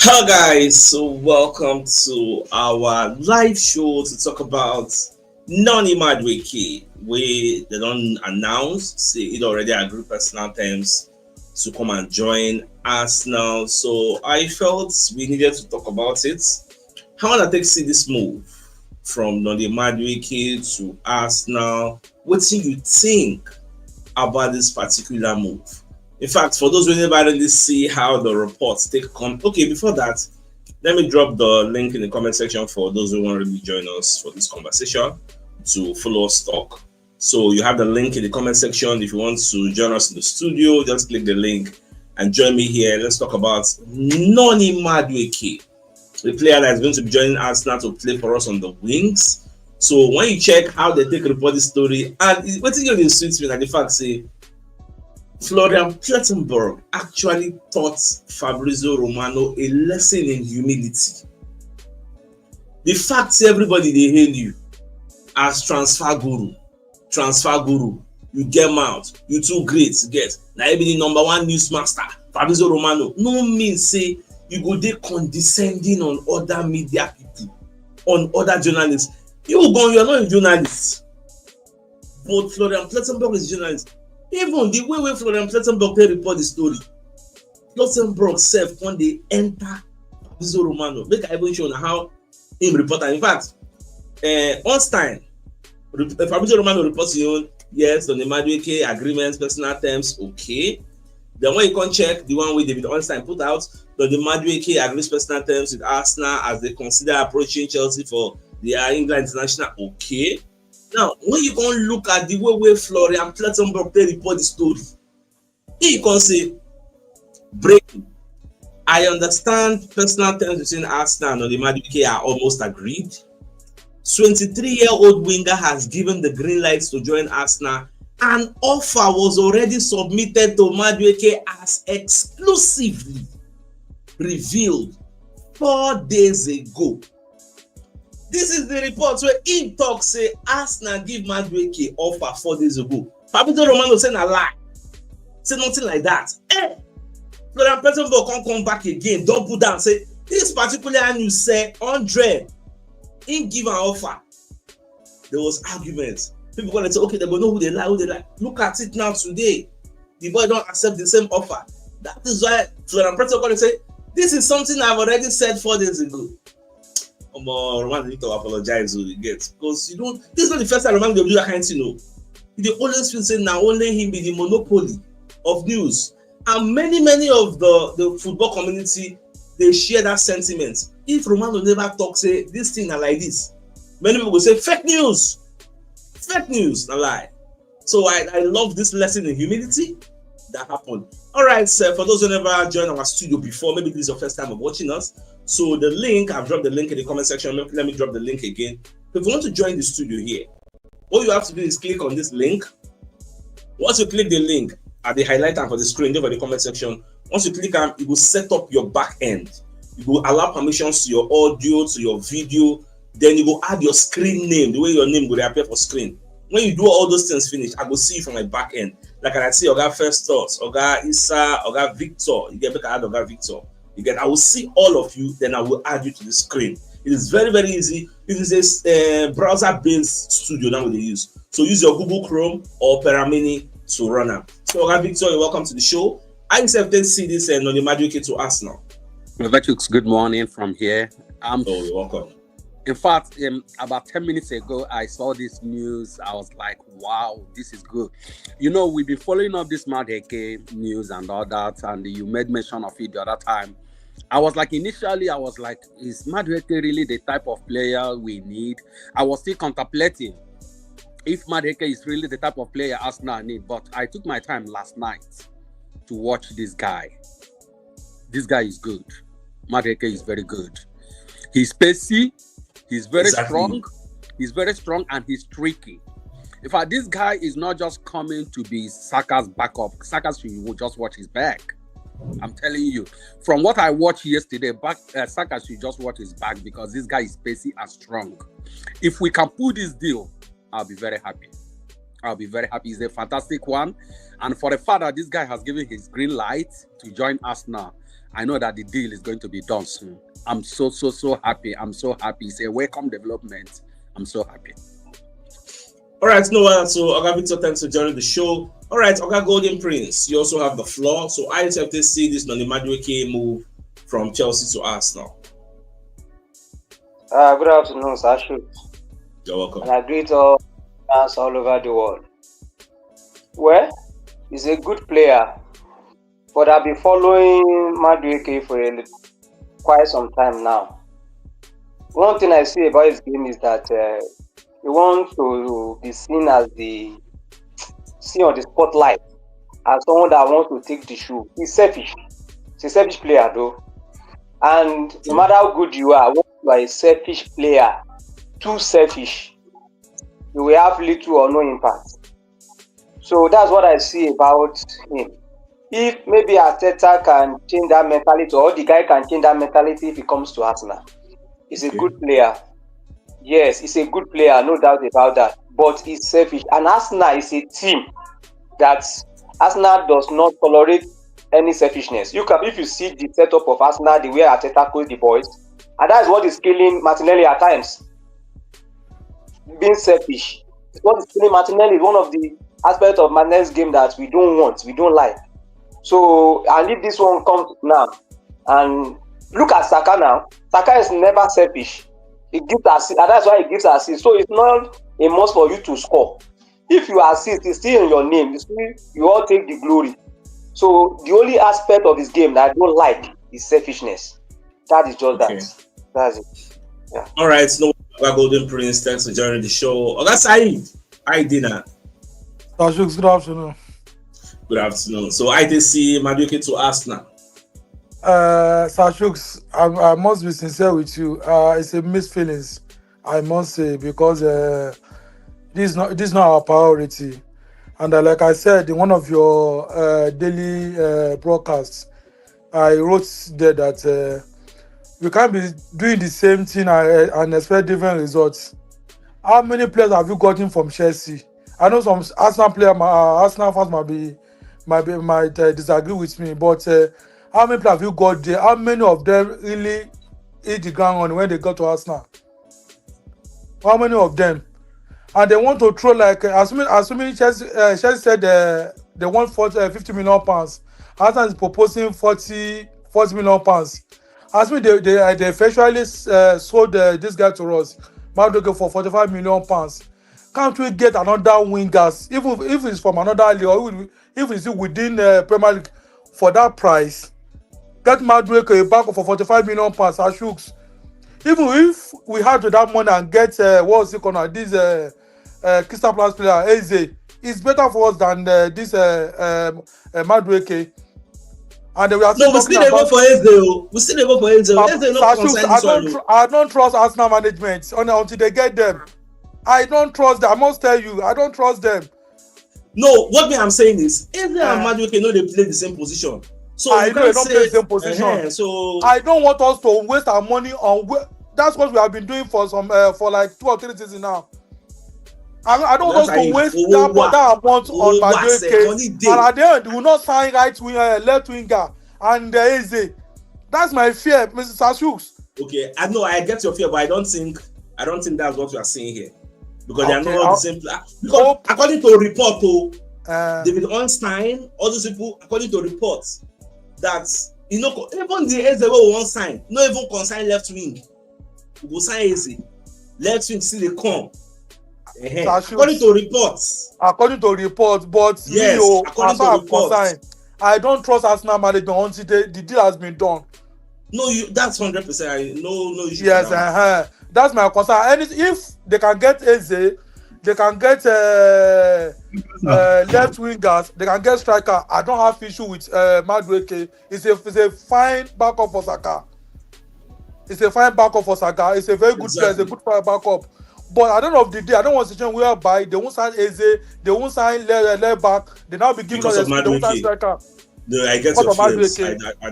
Hello, guys. So, welcome to our live show to talk about Noni Madueke. They don't announce, say it already agreed personal terms to come and join us now. So, I felt we needed to talk about it. How want to take see this move from Noni Madueke to Arsenal? What do you think about this particular move? In fact, for those who never really see how the reports take come, okay, before that, let me drop the link in the comment section for those who want to really join us for this conversation to follow us talk. So you have the link in the comment section. If you want to join us in the studio, just click the link and join me here. Let's talk about Noni Madueke, the player that is going to be joining Arsenal to play for us on the wings. So when you check how they take report this story, and what you suits me, like the fact say Florian Plettenberg actually taught Fabrizio Romano a lesson in humility. The fact everybody they hail you as transfer guru, you get mouth, you too great to get. Now even the number one newsmaster, Fabrizio Romano, no means say you go dey condescending on other media people, on other journalists. You are not a journalist, but Florian Plettenberg is a journalist. Even the way Florian Plettenberg they report the story, Plettenberg self when they enter Fabrizio Romano, make I even show how him report. In fact, Einstein, Fabrizio Romano reports his own. Yes, on the Madueke agreements, personal terms, okay. Then when you can check the one with David Einstein put out, the Madueke agrees personal terms with Arsenal as they consider approaching Chelsea for the England international, okay. Now, when you can look at the way Florian Plettenberg they report the story, he can say, breaking. I understand personal terms between Arsenal and the Madueke are almost agreed. 23-year-old winger has given the green lights to join Arsenal. An offer was already submitted to Madueke as exclusively revealed 4 days ago. This is the report where him talk say Arsenal give Madueke offer 4 days ago. Fabrizio Romano say na lie. Say nothing like that. Florian Plettenberg can't come back again. Double down. Say this particular news say 100. Him give an offer. There was arguments. People gonna say, okay, they go know who they like. Look at it now today. The boy don't accept the same offer. That is why Florian Plettenberg gonna say this is something I've already said 4 days ago. Roman need to apologize you get because you don't. This is not the first time Roman will do that kind of thing. No, they always feel say now only him be the monopoly of news, and many of the football community they share that sentiment. If Roman will never talk say this thing are like this, many people will say fake news, a lie. So I love this lesson in humility that happened. All right, sir. For those who never joined our studio before, maybe this is your first time of watching us. So the link, I've dropped the link in the comment section. Let me drop the link again. If you want to join the studio here, all you have to do is click on this link. Once you click the link at the highlighter for the screen over the comment section, once you click on, it will set up your back end. You will allow permissions to your audio, to your video. Then you will add your screen name, the way your name will appear for screen. When you do all those things finish, I will see you from my back end. Like I see Oga Festus, Oga Issa, Oga Victor. You get back add Oga Victor. I will see all of you, then I will add you to the screen. It is very easy. It is a browser-based studio now they use. So use your Google Chrome or Opera Mini to run up. So Oga Victor, you're welcome to the show. I accepted see this Noni Madueke to Arsenal. CHUKS, good morning from here. You're welcome. In fact, about 10 minutes ago, I saw this news. I was like, wow, this is good. You know, we've been following up this Madueke news and all that, and you made mention of it the other time. Initially, I was like, is Madueke really the type of player we need? I was still contemplating if Madueke is really the type of player Arsenal need, but I took my time last night to watch this guy. This guy is good. Madueke is very good. He's pacey. He's very strong. He's very strong and he's tricky. In fact, this guy is not just coming to be Saka's backup. Saka should just watch his back. I'm telling you. From what I watched yesterday, Saka should just watch his back because this guy is pacey and strong. If we can pull this deal, I'll be very happy. I'll be very happy. He's a fantastic one. And for the fact that this guy has given his green light to join Arsenal, I know that the deal is going to be done soon. I'm so happy. I'm so happy. It's a welcome development. I'm so happy. All right, no, so Oga Victor, thanks for joining the show. All right, Oga Golden Prince, you also have the floor. So I have to see this Noni Madueke move from Chelsea to Arsenal. Good afternoon, Sir CHUKS. You're welcome. And I greet all fans all over the world. Well, he's a good player, but I've been following Madueke for quite some time now. One thing I see about his game is that he wants to be seen on the spotlight as someone that wants to take the shoe. He's selfish. He's a selfish player, though. And no matter how good you are, when you are a selfish player, too selfish, you will have little or no impact. So that's what I see about him. If maybe Arteta can change that mentality, or the guy can change that mentality if he comes to Arsenal, he's a good player. Yes, he's a good player, no doubt about that. But he's selfish. And Arsenal is a team that Arsenal does not tolerate any selfishness. If you see the setup of Arsenal, the way Arteta coaches the boys, and that is what is killing Martinelli at times. Being selfish. It's what is killing Martinelli. One of the aspects of Martinelli's game that we don't want, we don't like. So, and if this one comes now, and look at Saka now. Saka is never selfish. He gives assist, and that's why he gives assist. So it's not a must for you to score. If you assist, it's still in your name. You all take the glory. So the only aspect of his game that I don't like is selfishness. That is just that. That's it. Yeah. All right, no Golden Prince, thanks for joining the show. Oga Said, hi dinner. CHUKS, good afternoon. Good afternoon. So I did see Madueke to Arsenal. CHUKS, I must be sincere with you. It's a mixed feelings, I must say, because this is not our priority. And like I said in one of your daily broadcasts, I wrote there that we can't be doing the same thing and expect different results. How many players have you gotten from Chelsea? I know some Arsenal fans might disagree with me, but how many players have you got there? How many of them really hit the ground on when they got to Arsenal? How many of them? And they want to throw like assuming Chelsea said they want 50 million pounds. Arsenal is proposing 40 million pounds. Assuming they eventually sold this guy to us, Madueke, for 45 million pounds. Can't we get another wingers, even if it's from another league, or if it's within Premier League, for that price? Get Madueke back for 45 million pounds. CHUKS. Even if we had to that money and get what's it called this Crystal Palace player Eze, it's better for us than this Madueke. And we are we still go for Eze. We still go for Eze. I don't trust Arsenal management until they get them. I don't trust them. I must tell you, I don't trust them. No, what I'm saying is Eze and Madueke know they play the same position. So I know they don't play the same position. So I don't want us to waste our money on. That's what we have been doing for like 2 or 3 seasons now. I don't want us to waste that amount on Madueke, and at the end we will not sign left winger and Eze. That's my fear, Mr. CHUKS. Okay, I know I get your fear, but I don't think that's what we are saying here, because they are not the same player. Because according to a report, David Ornstein, all those people, according to reports, that even the Eze will won't sign, not even consign left wing. We will sign Eze. Left wing still they come. According to reports, but yes, according to reports, I don't trust Arsenal management until the deal has been done. No, that's 100%. No issue. Yes, that's my concern. And if they can get Eze, they can get left wingers, they can get striker. I don't have issue with Madueke. It's a fine backup for Saka. It's a very good player. It's a good backup. But at the end of the day, I don't want a situation whereby they won't sign Eze, they won't sign left back. They now be giving us they won't sign striker. No, I get your fears.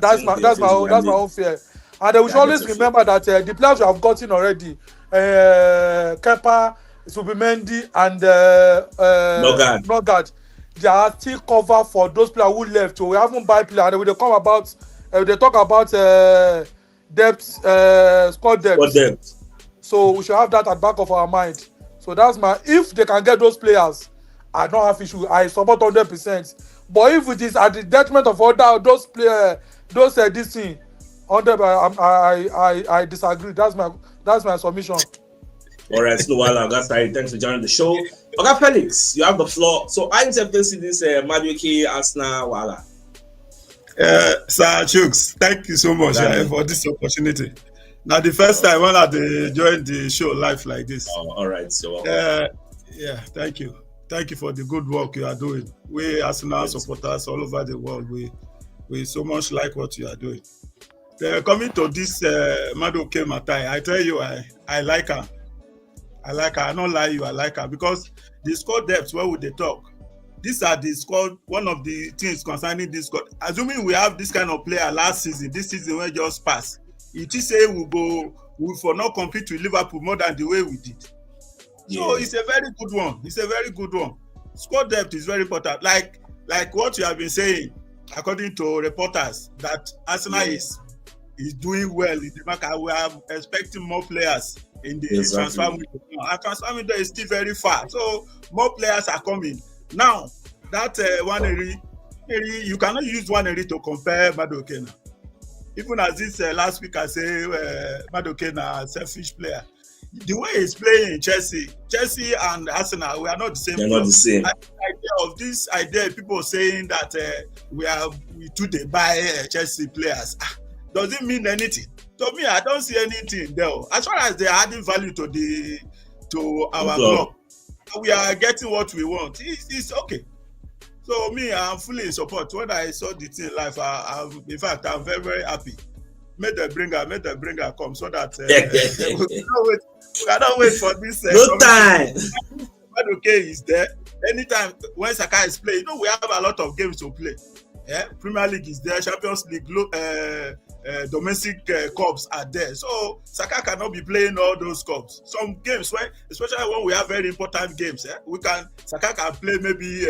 That's my own fear. And we should always remember that the players we have gotten already, Kepa, Subimendi and Nogard. Nogard, they are still cover for those players who left. So we haven't buy players. And we come about, they talk about depth, squad What depth. depth? So we should have that at the back of our mind. So that's my. If they can get those players, I don't have issue. I support 100%. But if it is at the detriment of other those players, those this thing, 100, I disagree. That's my submission. All right, no while that's right. Thanks for joining the show. Okay, Felix, you have the floor. So I intend to see this Madueke Arsenal Wala. Sir CHUKS, thank you so much for this opportunity. Now, the first time when I joined the show live like this. Oh, all right, so yeah, thank you. Thank you for the good work you are doing. We Arsenal supporters all over the world, we so much like what you are doing. Coming to this Madueke Matai, I tell you, I like her. I like her. I don't lie you, I like her because the squad depth where would they talk? These are the squad, one of the things concerning this squad. Assuming we have this kind of player last season, this season we just passed. It is say we for not compete with Liverpool more than the way we did. Yeah. So it's a very good one. It's a very good one. Squad depth is very important. Like what you have been saying, according to reporters, that Arsenal is doing well in the market. We are expecting more players in the transfer window. Our transfer window is still very far, so more players are coming. Now, that you cannot use Waneri to compare Madueke now. Even as this last week I say Madueke a selfish player. The way he's playing in Chelsea and Arsenal, we are not the same. They're not the same. This idea, people saying that we do they buy Chelsea players. Does it mean anything? To me, I don't see anything there. As far as they are adding value to our club, we are getting what we want. It's okay. So me, I'm fully in support. When I saw the thing live, in fact, I'm very, very happy. May the bringer come so that we cannot wait for this. No time. Madueke is there. Anytime when Saka is playing, we have a lot of games to play. Yeah, Premier League is there, Champions League, domestic cups are there. So Saka cannot be playing all those cups. Some games, especially when we have very important games, Saka can play maybe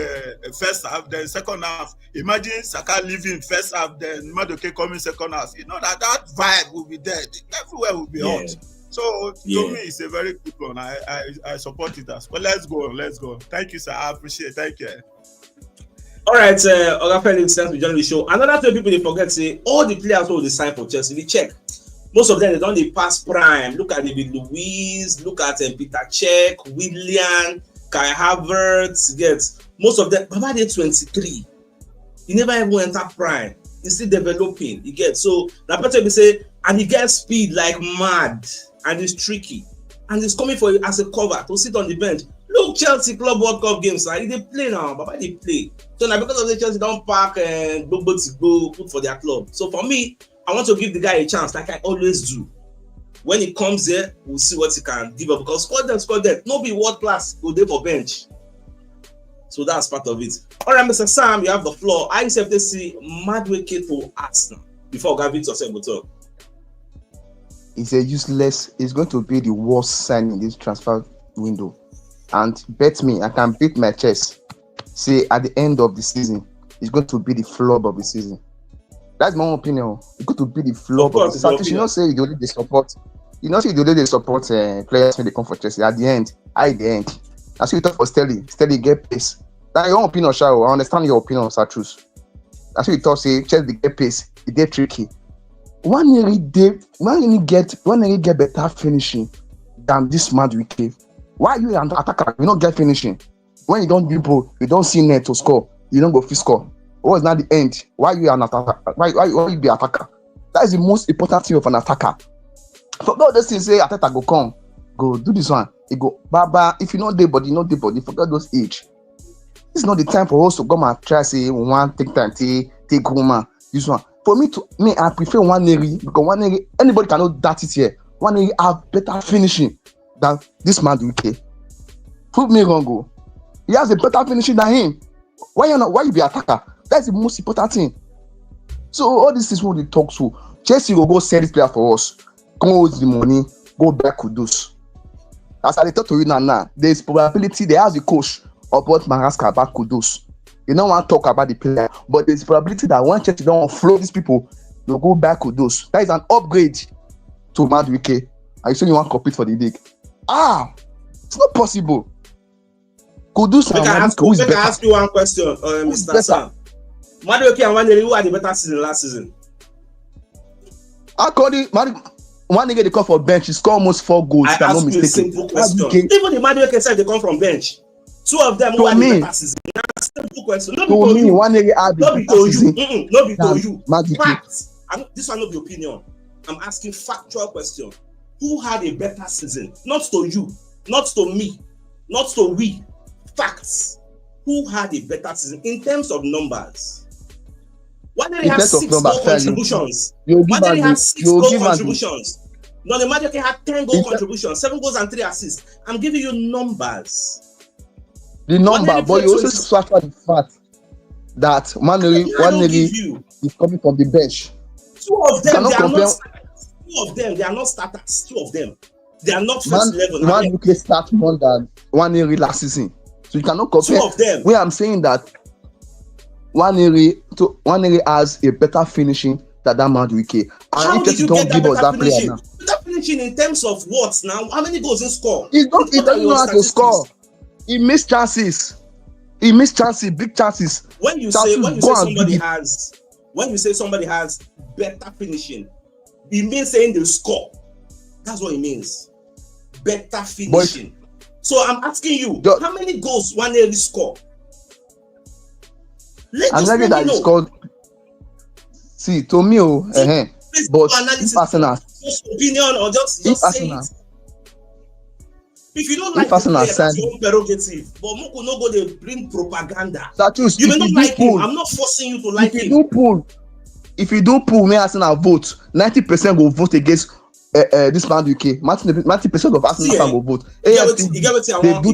first half, then second half. Imagine Saka leaving first half, then Madueke coming second half. You know that vibe will be there. Everywhere will be hot. So to me, it's a very good one. I support it as well. Let's go. Thank you, sir. I appreciate it. Thank you. All right, Oga Felix, thanks for joining the show. Another thing people they forget say all the players who they sign for Chelsea, we check. Most of them they don't they pass prime. Look at David Luiz, look at Peter Cech, Willian, Kai Havertz. Get most of them. Baba they 23. He never even enter prime. He's still developing. You get so that person we say, and he gets speed like mad, and it's tricky, and he's coming for you as a cover to sit on the bench. Look, Chelsea Club World Cup games, they play now, Baba they play. So now because of the Chelsea don't pack and go put for their club. So for me, I want to give the guy a chance, like I always do. When he comes there, we'll see what he can give up. Because squad them. No be world class, go there for bench. So that's part of it. All right, Mr. Sam, you have the floor. I accept to see Madueke to Arsenal before Gavin to say talk. It's a useless. It's going to be the worst sign in this transfer window. And bet me, I can beat my chest. Say at the end of the season, it's going to be the flop of the season. That's my own opinion. It's going to be the flop of the season. You know, say you only support. You know, say you only support players when they come for Chelsea. At the end, that's what you talk for Sterling. Sterling get pace. That's your own opinion, Shao. I understand your opinion, Satrus. That's what you talk. Say Chelsea get pace. It get tricky. When you get better finishing than this Madueke. Why you an attacker? You don't get finishing. When you don't dribble, you don't see net to score. You don't go fit score. What's not the end? Why you an attacker? Why you be attacker? That is the most important thing of an attacker. Forget those things. Say attacker go do this one. You go Baba. If you know the body, forget those age. It's not the time for us to come and try say one take time take woman. This one for me I prefer Waneri because Waneri anybody cannot that it here. Waneri have better finishing than this Madueke. Prove me wrong, go. He has a better finishing than him. Why you be attacker? That's the most important thing. So all this is what we talk to. Chelsea will go sell this player for us. Go with the money. Go back with those. As I talk to you now, there's probability they ask the coach about Maraska about Kudus. You don't want to talk about the player, but there's probability that one Chelsea don't want to flow these people, they'll go back Kudus. That is an upgrade to Madueke. I say you want to compete for the league. It's not possible. Kudus and Madueke, who is better? I ask you one question, Mr. Sam. Madueke and Waneri, who had the better season last season? According one nigga they come for bench, he score almost 4 goals. I ask you a simple question. Even the Madueke said they come from bench. 2 of them who had the better season. Simple question. To me, one nigga had the better season. No be to you. Madueke. Facts. This one not the opinion. I'm asking factual question. Who had a better season? Not to you, not to me, not to we. Facts. Who had a better season in terms of numbers? Why did he have 6 goal contributions? Why did he have 6 goal contributions? No, the Madueke had 10 goal contributions, 7 goals and 3 assists. I'm giving you numbers. The number, but you also swatch the fact that Waneri is coming from the bench. 2 of them, they are not starters. 2 of them, they are not starters. 2 of them, they are not first level. Madueke start more than Waneri last season, so you cannot compare. 2 of them. Where I'm saying that Waneri has a better finishing than that Madueke. How did you get that better finishing? Better finishing in terms of what now? How many goals he score? He doesn't know how to score. He missed chances. Big chances. When you say somebody has better finishing, it means saying they score. That's what it means. Better finishing. So I'm asking you, how many goals Waneri score? I'm not that he scored. See, to me, but if Arsenal, just opinion or just say it. If you don't like the player, that's your own prerogative. But Moko no go they bring propaganda. You may not like him. I'm not forcing you to like him. If you do pull, me Arsenal vote, 90% will vote against this Madueke. 90% of Arsenal fans will vote. You get what I want.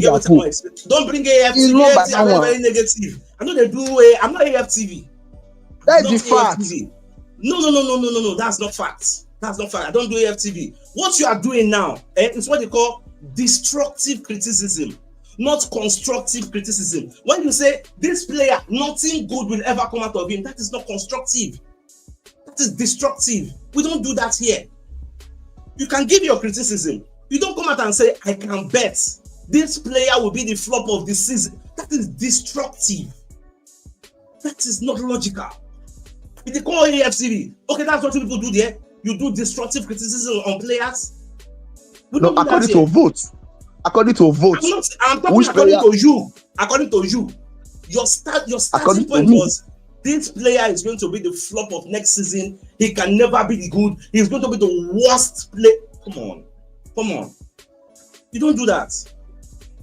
Don't bring AFTV. AFTV are very negative. I know they do. I'm not AFTV. That's the fact. No. That's not fact. I don't do AFTV. What you are doing now is what they call destructive criticism, not constructive criticism. When you say this player, nothing good will ever come out of him, that is not constructive. That is destructive. We don't do that here. You can give your criticism. You don't come out and say, I can bet this player will be the flop of the season. That is destructive. That is not logical. If they call AFCV, okay, that's what people do there. You do destructive criticism on players. No, according to a vote. I'm talking according to you. According to you. Your starting point was this player is going to be the flop of next season. He can never be the good. He's going to be the worst player. Come on. You don't do that.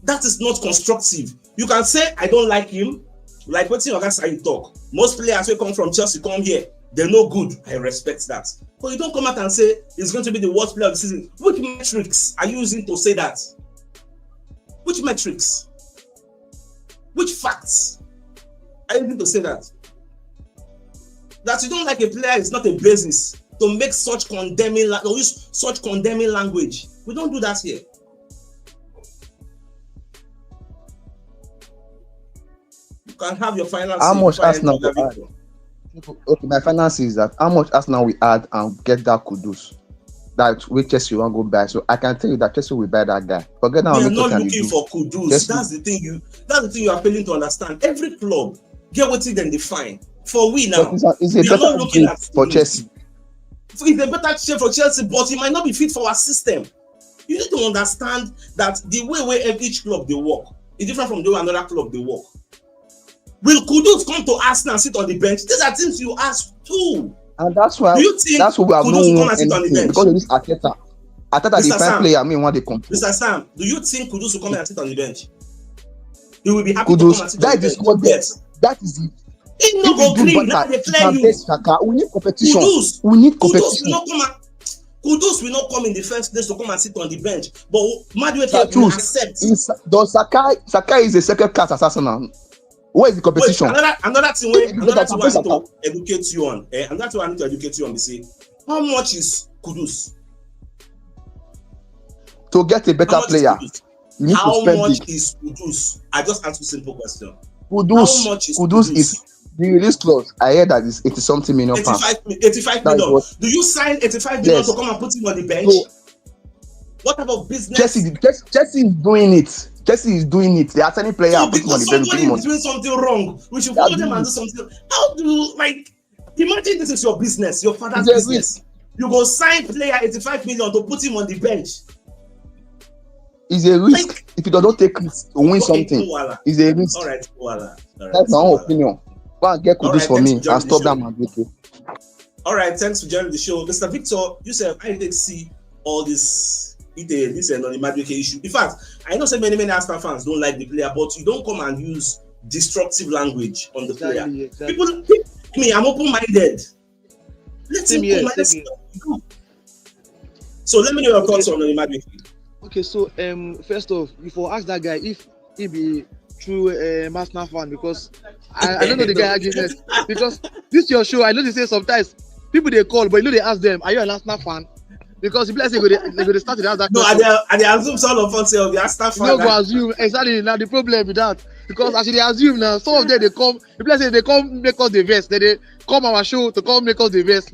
That is not constructive. You can say, I don't like him. Like what you guys talk. Most players will come from Chelsea, come here. They're no good. I respect that. But you don't come out and say he's going to be the worst player of the season. Which metrics are you using to say that? Which metrics? Which facts are you using to say that? That you don't like a player is not a basis to make such condemning or use such condemning language. We don't do that here. You can have your final. How much Arsenal will add? Okay, my final is that how much Arsenal we add and get that Kudus that we Chelsea won't go buy. So I can tell you that Chelsea will buy that guy. Forget that. We are not looking for Kudus. That's the thing you are failing to understand. Every club get what they define. For we now, it's a better looking at for Chelsea. It's a better shape for Chelsea, but it might not be fit for our system. You need to understand that the way where each club they work is different from the way another club they work. Will Kudus come to Arsenal and sit on the bench? These are things you ask too. And that's why we have no anything because of this Arteta. Arteta the fine player. I mean, what they compete. Mr. Sam, do you think Kudus will come and sit on the bench? He will be happy to come and sit on the bench. Yes. That is it. He no go green. Now they clear you. We need competition. We need competition. Kudus will not come in the first place to come and sit on the bench. But Madueke will accept. Sakai is a second class assassin. Where is the competition? Wait, another thing I need to educate you on. And that's what I need to educate you on. How much is Kudus? To get a better How much is player, Kudus? you need to How spend much big. is Kudus? I just asked you a simple question. How Kudus, much is Kudus Kudus? is the release clause. I heard that it's 80-something million pounds. 85 That is million. what. Do you sign 85 million Yes. to come and put him on the bench? So What type of business? Chelsea is doing it. Chelsea is doing it. They are sending player So and putting him on because the bench, big somebody money. is doing something wrong, we should They are follow them doing and do it. something. How do you imagine this is your business, your father's It's a business? You go sign player 85 million to put him on the bench. It's a risk. Like, if you don't take risk to win okay, something, Koala. it's a risk. All right, Koala. That's my own opinion. Go and get All Kudus right, for thanks me for joining and the stop that show. man. Okay. All right, thanks for joining the show, Mr. Victor. You said I didn't see all this Noni Madueke issue. In fact, I know so many Arsenal fans don't like the player, but you don't come and use destructive language on the player. Exactly. People, me, I'm open-minded. Let's Same here. So let me know your thoughts on Noni Madueke. Okay, so first off, before ask that guy if he be true Arsenal fan, because I don't know the guy argument, because this your show. I know they say sometimes people they call, but you know they ask them, are you an Arsenal fan? Because if let's say they go start to ask that question. No, and they assume some of us say the Arsenal fan. You no go assume exactly. Now the problem with that, because as they assume now, some of them they come. If let's say they come make us the vest, they come our show to come make us the vest.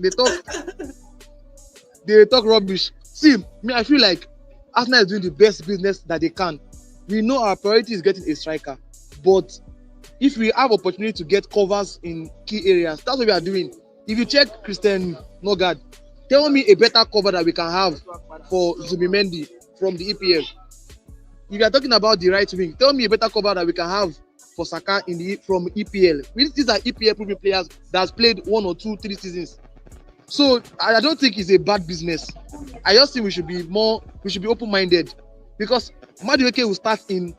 They talk rubbish. See, me, I feel like Arsenal is doing the best business that they can. We know our priority is getting a striker, but if we have opportunity to get covers in key areas, that's what we are doing. If you check Christian Nogard, tell me a better cover that we can have for Zubimendi from the EPL. If you are talking about the right wing, tell me a better cover that we can have for Saka from EPL. These are EPL proven players that has played 1 or 2, 3 seasons. So I don't think it's a bad business. I just think we should be open-minded, because Madueke will start in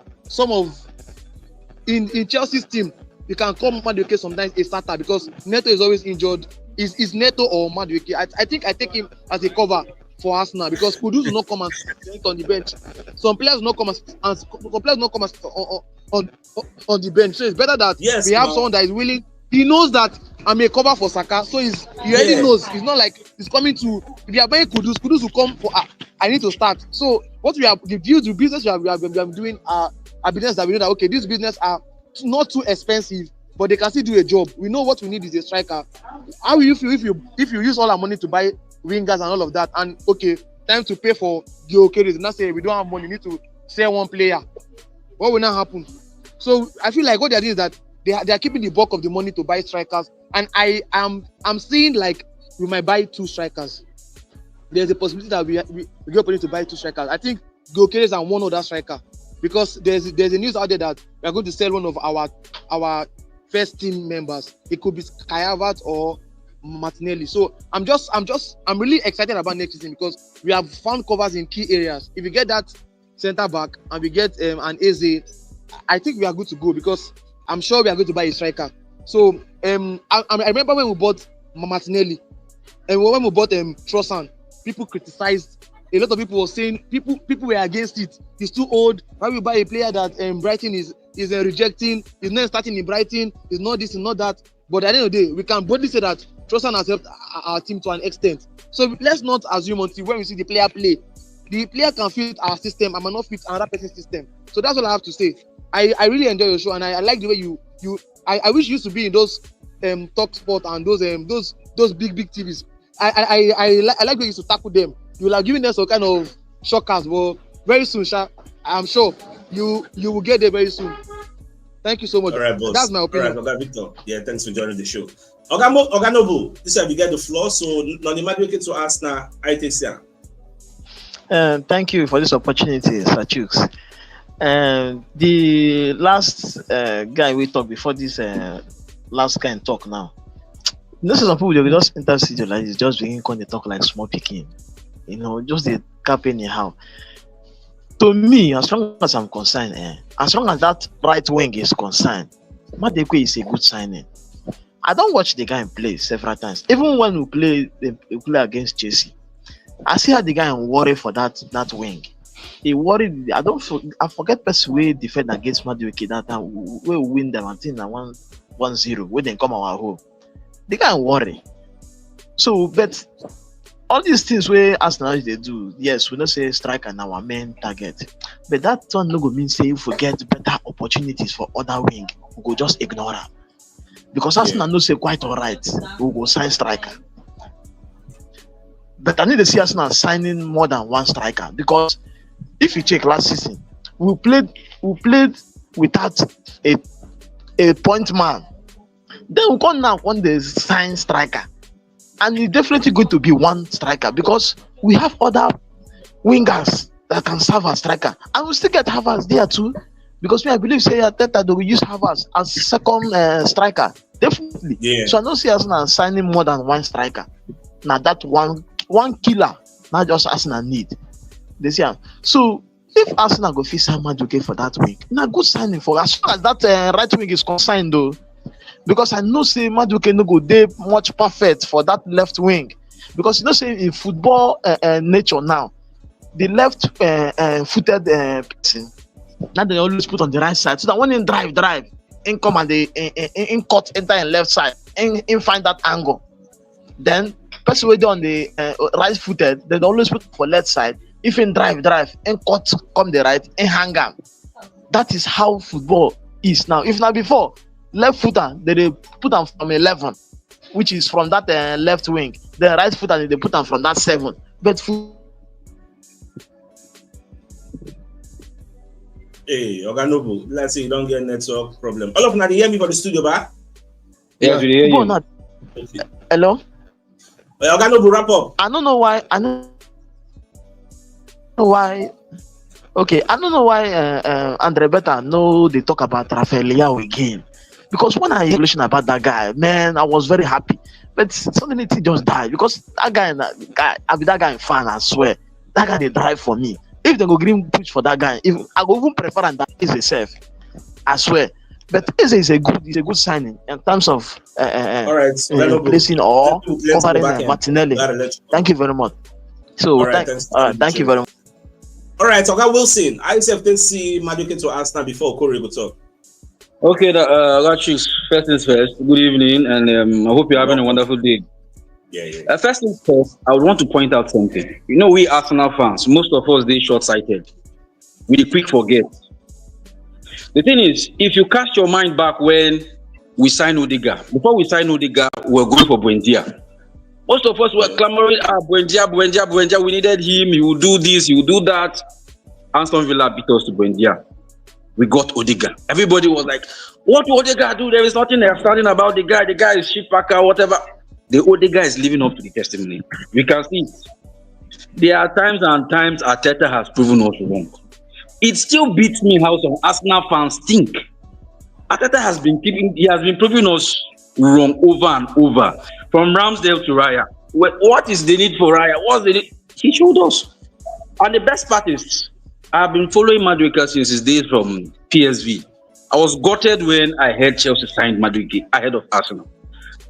in Chelsea's team. You can call Madueke sometimes a starter because Neto is always injured. Is Neto or Madueke? I think I take him as a cover for Arsenal, because Kudus will not come and sit on the bench. Some players will not come on the bench. So it's better that we have someone that is willing. He knows that I'm a cover for Saka, so he already knows. It's not like he's coming to. If you are buying Kudus will come for. I need to start. So what we have, the business we have been doing are business that we know that okay, these business are not too expensive, but they can still do a job. We know what we need is a striker. How will you feel if you use all our money to buy wingers and all of that, and okay, time to pay for the Okeres, and not say we don't have money, we need to sell one player? What will now happen? So I feel like what they are doing is that they are keeping the bulk of the money to buy strikers, and I'm seeing like we might buy 2 strikers. There's a possibility that we get opportunity to buy 2 strikers. I think Okeres and one other striker, because there's a news out there that we are going to sell one of our first team members. It could be Kai Havertz or Martinelli. So I'm really excited about next season, because we have found covers in key areas. If we get that centre back and we get an Eze, I think we are good to go, because I'm sure we are going to buy a striker. So I remember when we bought Martinelli and when we bought Trossard, people criticized. A lot of people were saying people were against it. He's too old. Why we buy a player that Brighton is rejecting? He's not starting in Brighton. He's not this and not that. But at the end of the day, we can boldly say that Trossard has helped our team to an extent. So let's not assume until when we see the player play. The player can fit our system and might not fit another person's system. So that's all I have to say. I really enjoy your show, and I like the way you I wish you used to be in those Talk Sport and those big TVs. I like the way you used to tackle them. You will have given them some kind of shockers, but very soon, I'm sure you will get there very soon. Thank you so much. All right, boss. That's my opinion. All right, Victor. Yeah, thanks for joining the show. Oganobu, this time we get the floor. So Noni Madueke to ask now. I take here. Thank you for this opportunity, Sir CHUKS. The last guy we talked before this last guy talk now. Most of some people they will just enter studio like this, just begin to talk like small picking, just the cap anyhow. To me, as long as I'm concerned, as long as that right wing is concerned, Madueke is a good signing. I don't watch the guy play several times. Even when we play against Chelsea, I see how the guy worry for that wing. He worried. I forget person way defend against Madueke that time. We win them until 1-0. When they come our home, the guy worry. So, but all these things where Arsenal they do, yes, we don't say strike and our main target, but that one no go mean say you forget better opportunities for other wing. We go just ignore them because Arsenal no say quite all right. We go sign striker, but I need to see Arsenal signing more than one striker because if you check last season, we played without a point man. Then we come now on the sign striker. And it's definitely going to be one striker because we have other wingers that can serve as striker. And we still get Havertz there too. Because I believe say Arteta they will use Havertz as second striker. Definitely. Yeah. So I don't see Arsenal signing more than one striker. Now that one killer, not just Arsenal need. They see. So if Arsenal go fit sign Madueke for that week, now good signing for as far as that right wing is concerned though. Because I know say Madueke no go dey much perfect for that left wing. Because you know say in football nature now, the left footed person, now they always put on the right side. So that when in drive, in come and they in cut enter in left side, in find that angle. Then person way on the right footed, they always put for left side. If in drive, in cut come the right, in hang am. That is how football is now. If not before, left footer they put them from 11, which is from that left wing. The right footer they put them from that 7. But hey, Oganobu, let's say you don't get network problem. All of now, they hear me for the studio back? Yes, we hear you. Hello? Oganobu, wrap up. I don't know why. Okay, I don't know why Andre Beta know they talk about Rafael Leao again. Because when I hear about that guy, man, I was very happy. But suddenly he just died. Because that guy, I be that guy fan, I swear. That guy they drive for me. If they go green push for that guy, if I go even prefer and that is a safe. I swear. But Eze is a good signing in terms of all right, placing or covering Martinelli. Thank you very much. So thank you very much. All right, Oga Wilson, I see Madueke to Arsenal before Corey will talk. Okay, CHUKS, first things first, good evening, and I hope you're having a wonderful day. Yeah. First things first, I would want to point out something. You know, we Arsenal fans, most of us, they short-sighted. We quick forget. The thing is, if you cast your mind back when we signed Odegaard, before we signed Odegaard, we were going for Buendia. Most of us were clamoring, Buendia, we needed him, he will do this, he will do that. Aston Villa beat us to Buendia. We got Odegaard. Everybody was like, what will Odegaard do? There is nothing outstanding about the guy. The guy is shit packer, whatever. The Odegaard is living up to the testimony. We can see it. There are times and times Arteta has proven us wrong. It still beats me how some Arsenal fans think. Arteta has been proving us wrong over and over. From Ramsdale to Raya. What is the need for Raya? What's the need? He showed us. And the best part is, I've been following Madueke since his days from PSV. I was gutted when I heard Chelsea signed Madueke ahead of Arsenal.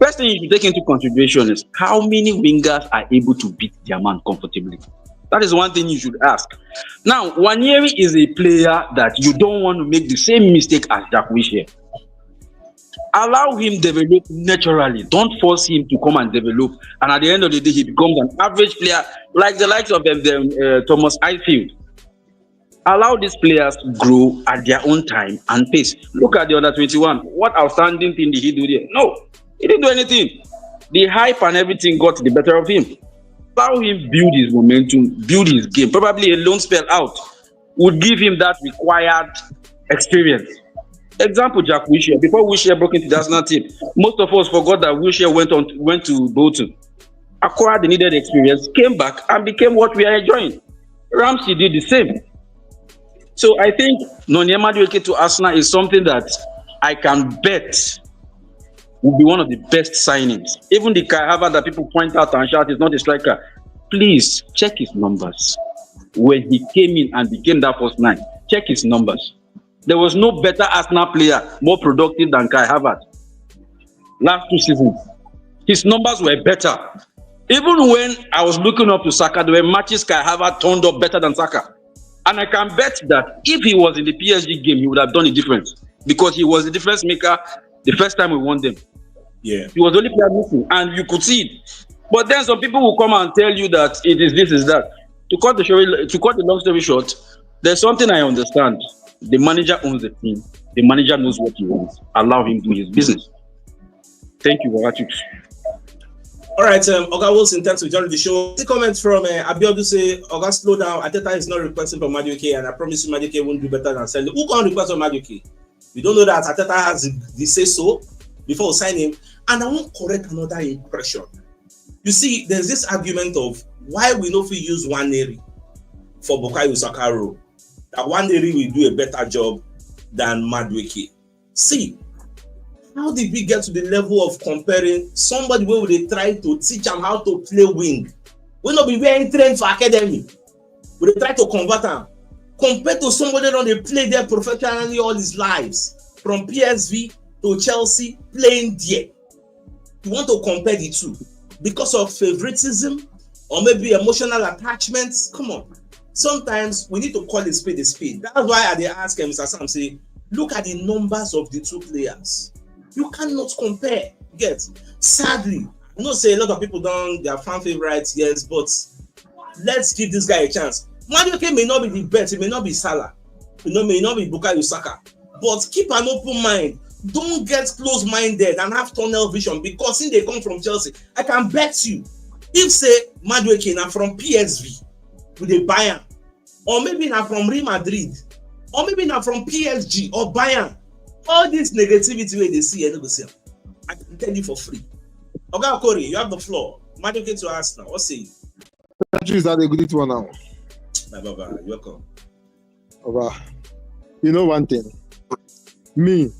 First thing you should take into consideration is how many wingers are able to beat their man comfortably. That is one thing you should ask. Now, Wanyeri is a player that you don't want to make the same mistake as Jack Wilshere. Allow him develop naturally. Don't force him to come and develop. And at the end of the day, he becomes an average player like the likes of Thomas Ifield. Allow these players grow at their own time and pace. Look at the under 21. What outstanding thing did he do there? No, he didn't do anything. The hype and everything got the better of him. Allow him build his momentum, build his game. Probably a loan spell out would give him that required experience. Example, Jack Wilshere. Before Wilshere broke into the Arsenal team, most of us forgot that Wilshere went to Bolton, acquired the needed experience, came back and became what we are enjoying. Ramsey did the same. So I think Noni Madueke to Arsenal is something that I can bet will be one of the best signings. Even the Kai Havertz that people point out and shout is not a striker. Please check his numbers. When he came in and became that first 9, check his numbers. There was no better Arsenal player more productive than Kai Havertz. Last 2 seasons, his numbers were better. Even when I was looking up to Saka, there were matches Kai Havertz turned up better than Saka. And I can bet that if he was in the PSG game, he would have done a difference. Because he was the difference maker the first time we won them. Yeah. He was the only player missing. And you could see it. But then some people will come and tell you that it is this, is that. To cut the long story short, there's something I understand. The manager owns the team. The manager knows what he wants. Allow him do his business. Thank you, CHUKS. All right, Oga Wilson, thanks for joining the show. The comments from Abiodun say, Oga, slow down. Ateta is not requesting from Madueke, and I promise you Madueke won't do better than Sally. Who can request from Madueke? We don't know that Ateta has the say so before we sign him. And I won't correct another impression. You see, there's this argument of why we know if we use Nwaneri for Bukayo Saka role. That Nwaneri will do a better job than Madueke. See, how did we get to the level of comparing somebody where they try to teach him how to play wing? We not be very trained for academy. We try to convert him. Compared to somebody that they play there professionally all his lives. From PSV to Chelsea, playing there. You want to compare the two. Because of favoritism or maybe emotional attachments? Come on. Sometimes we need to call a spade a spade. That's why I ask Mr. Sam, say, look at the numbers of the two players. You cannot compare. Get sadly, I know say a lot of people don't they are fan favorites, yes, but let's give this guy a chance. Madueke may not be the best, it may not be Salah, may not be Bukayo Saka, but keep an open mind. Don't get close-minded and have tunnel vision because if they come from Chelsea, I can bet you, if say Madueke now from PSV, will they Bayern, or maybe now from Real Madrid, or maybe now from PSG or Bayern. All this negativity where they see, I can tell you for free. Oga Okori, you have the floor. Madueke to ask now. What say you? Is that a good one now? My Baba, you're welcome. Baba, you know one thing. Me,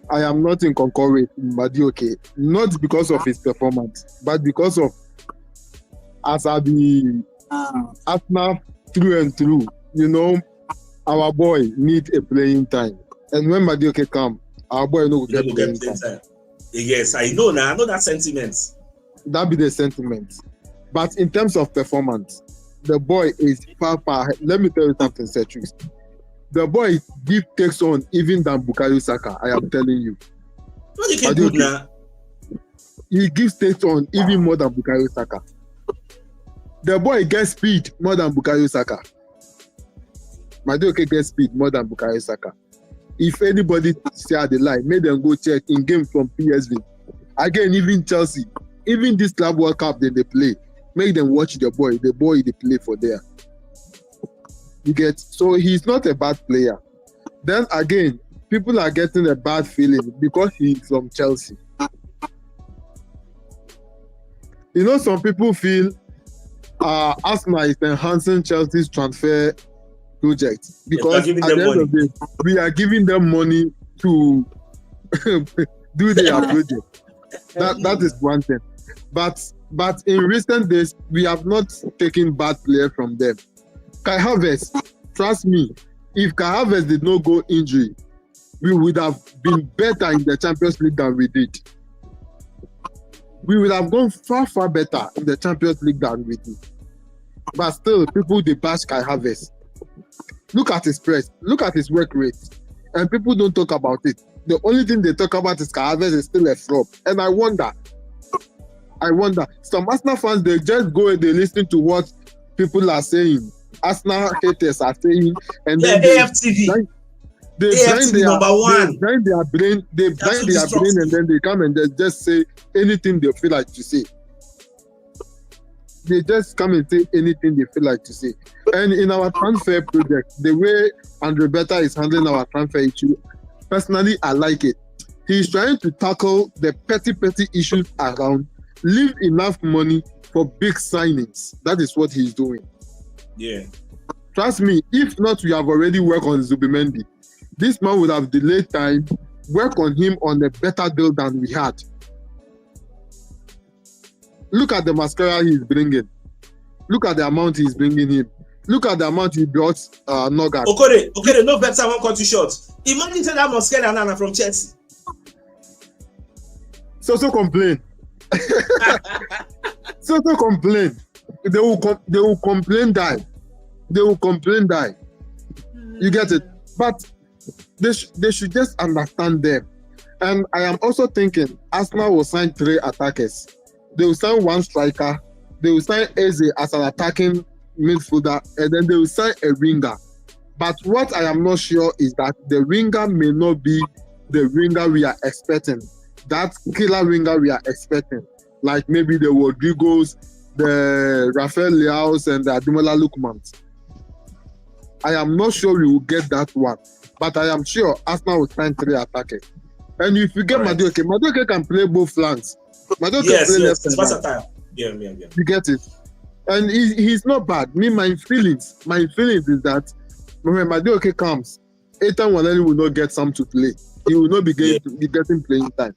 I am not in concord with Madueke, not because of his performance, but because of as I be Arsenal through and through. You know, our boy need a playing time. And when Madueke come, our boy no get playing time. Yes, I know now. I know that sentiment. That be the sentiment. But in terms of performance, the boy is far. Let me tell you something, CHUKS. The boy takes on even than Bukayo Saka. I am telling you. Good now. He takes on even more than Bukayo Saka. The boy gets speed more than Bukayo Saka. Madueke gets speed more than Bukayo Saka. If anybody say the lie, make them go check in game from PSV. Again, even Chelsea, even this Club World Cup that they play, make them watch the boy they play for there. You get, so he's not a bad player. Then again, people are getting a bad feeling because he's from Chelsea. You know, some people feel Arsenal is enhancing Chelsea's transfer project because at the end of the day, we are giving them money to do their project. That is one thing. But in recent days, we have not taken bad players from them. Kai Havertz, trust me, if Kai Havertz did not go injury, we would have been better in the Champions League than we did. We would have gone far better in the Champions League than we did. But still, people they bash Kai Havertz. Look at his press. Look at his work rate. And people don't talk about it. The only thing they talk about is Kai Havertz is still a flop. And I wonder. Some Arsenal fans, they just go and they listen to what people are saying. Arsenal haters are saying. And then AFTV. They blind their brain and then they come and they just say anything they feel like to say. They just come and say anything they feel like to say. And in our transfer project, the way Andre Beta is handling our transfer issue, personally, I like it. He's trying to tackle the petty issues around, leave enough money for big signings. That is what he's doing. Yeah. Trust me, if not, we have already worked on Zubimendi. This man would have delayed time, work on him on a better deal than we had. Look at the mascara he's bringing. Look at the amount he's bringing him. Look at the amount he brought Nogat. Okay, no better one cut you short. Imagine that mascara Nana from Chelsea. So complain. so complain. They will complain die. They will complain die. You get it? But they should just understand them. And I am also thinking Arsenal will sign 3 attackers. They will sign one striker. They will sign Eze as an attacking midfielder, and then they will sign a winger. But what I am not sure is that the winger may not be the winger we are expecting. That killer winger we are expecting. Like maybe the Rodrigos, the Rafael Leaos, and the Ademola Lookmans. I am not sure we will get that one. But I am sure Arsenal will sign 3 attackers. And if you get Madueke, Madueke can play both flanks. Madueke can play left and right. Yeah. You get it? And he's not bad. My feelings is that when Madueke comes, Ethan Wanelli will not get some to play. He will not be getting playing time.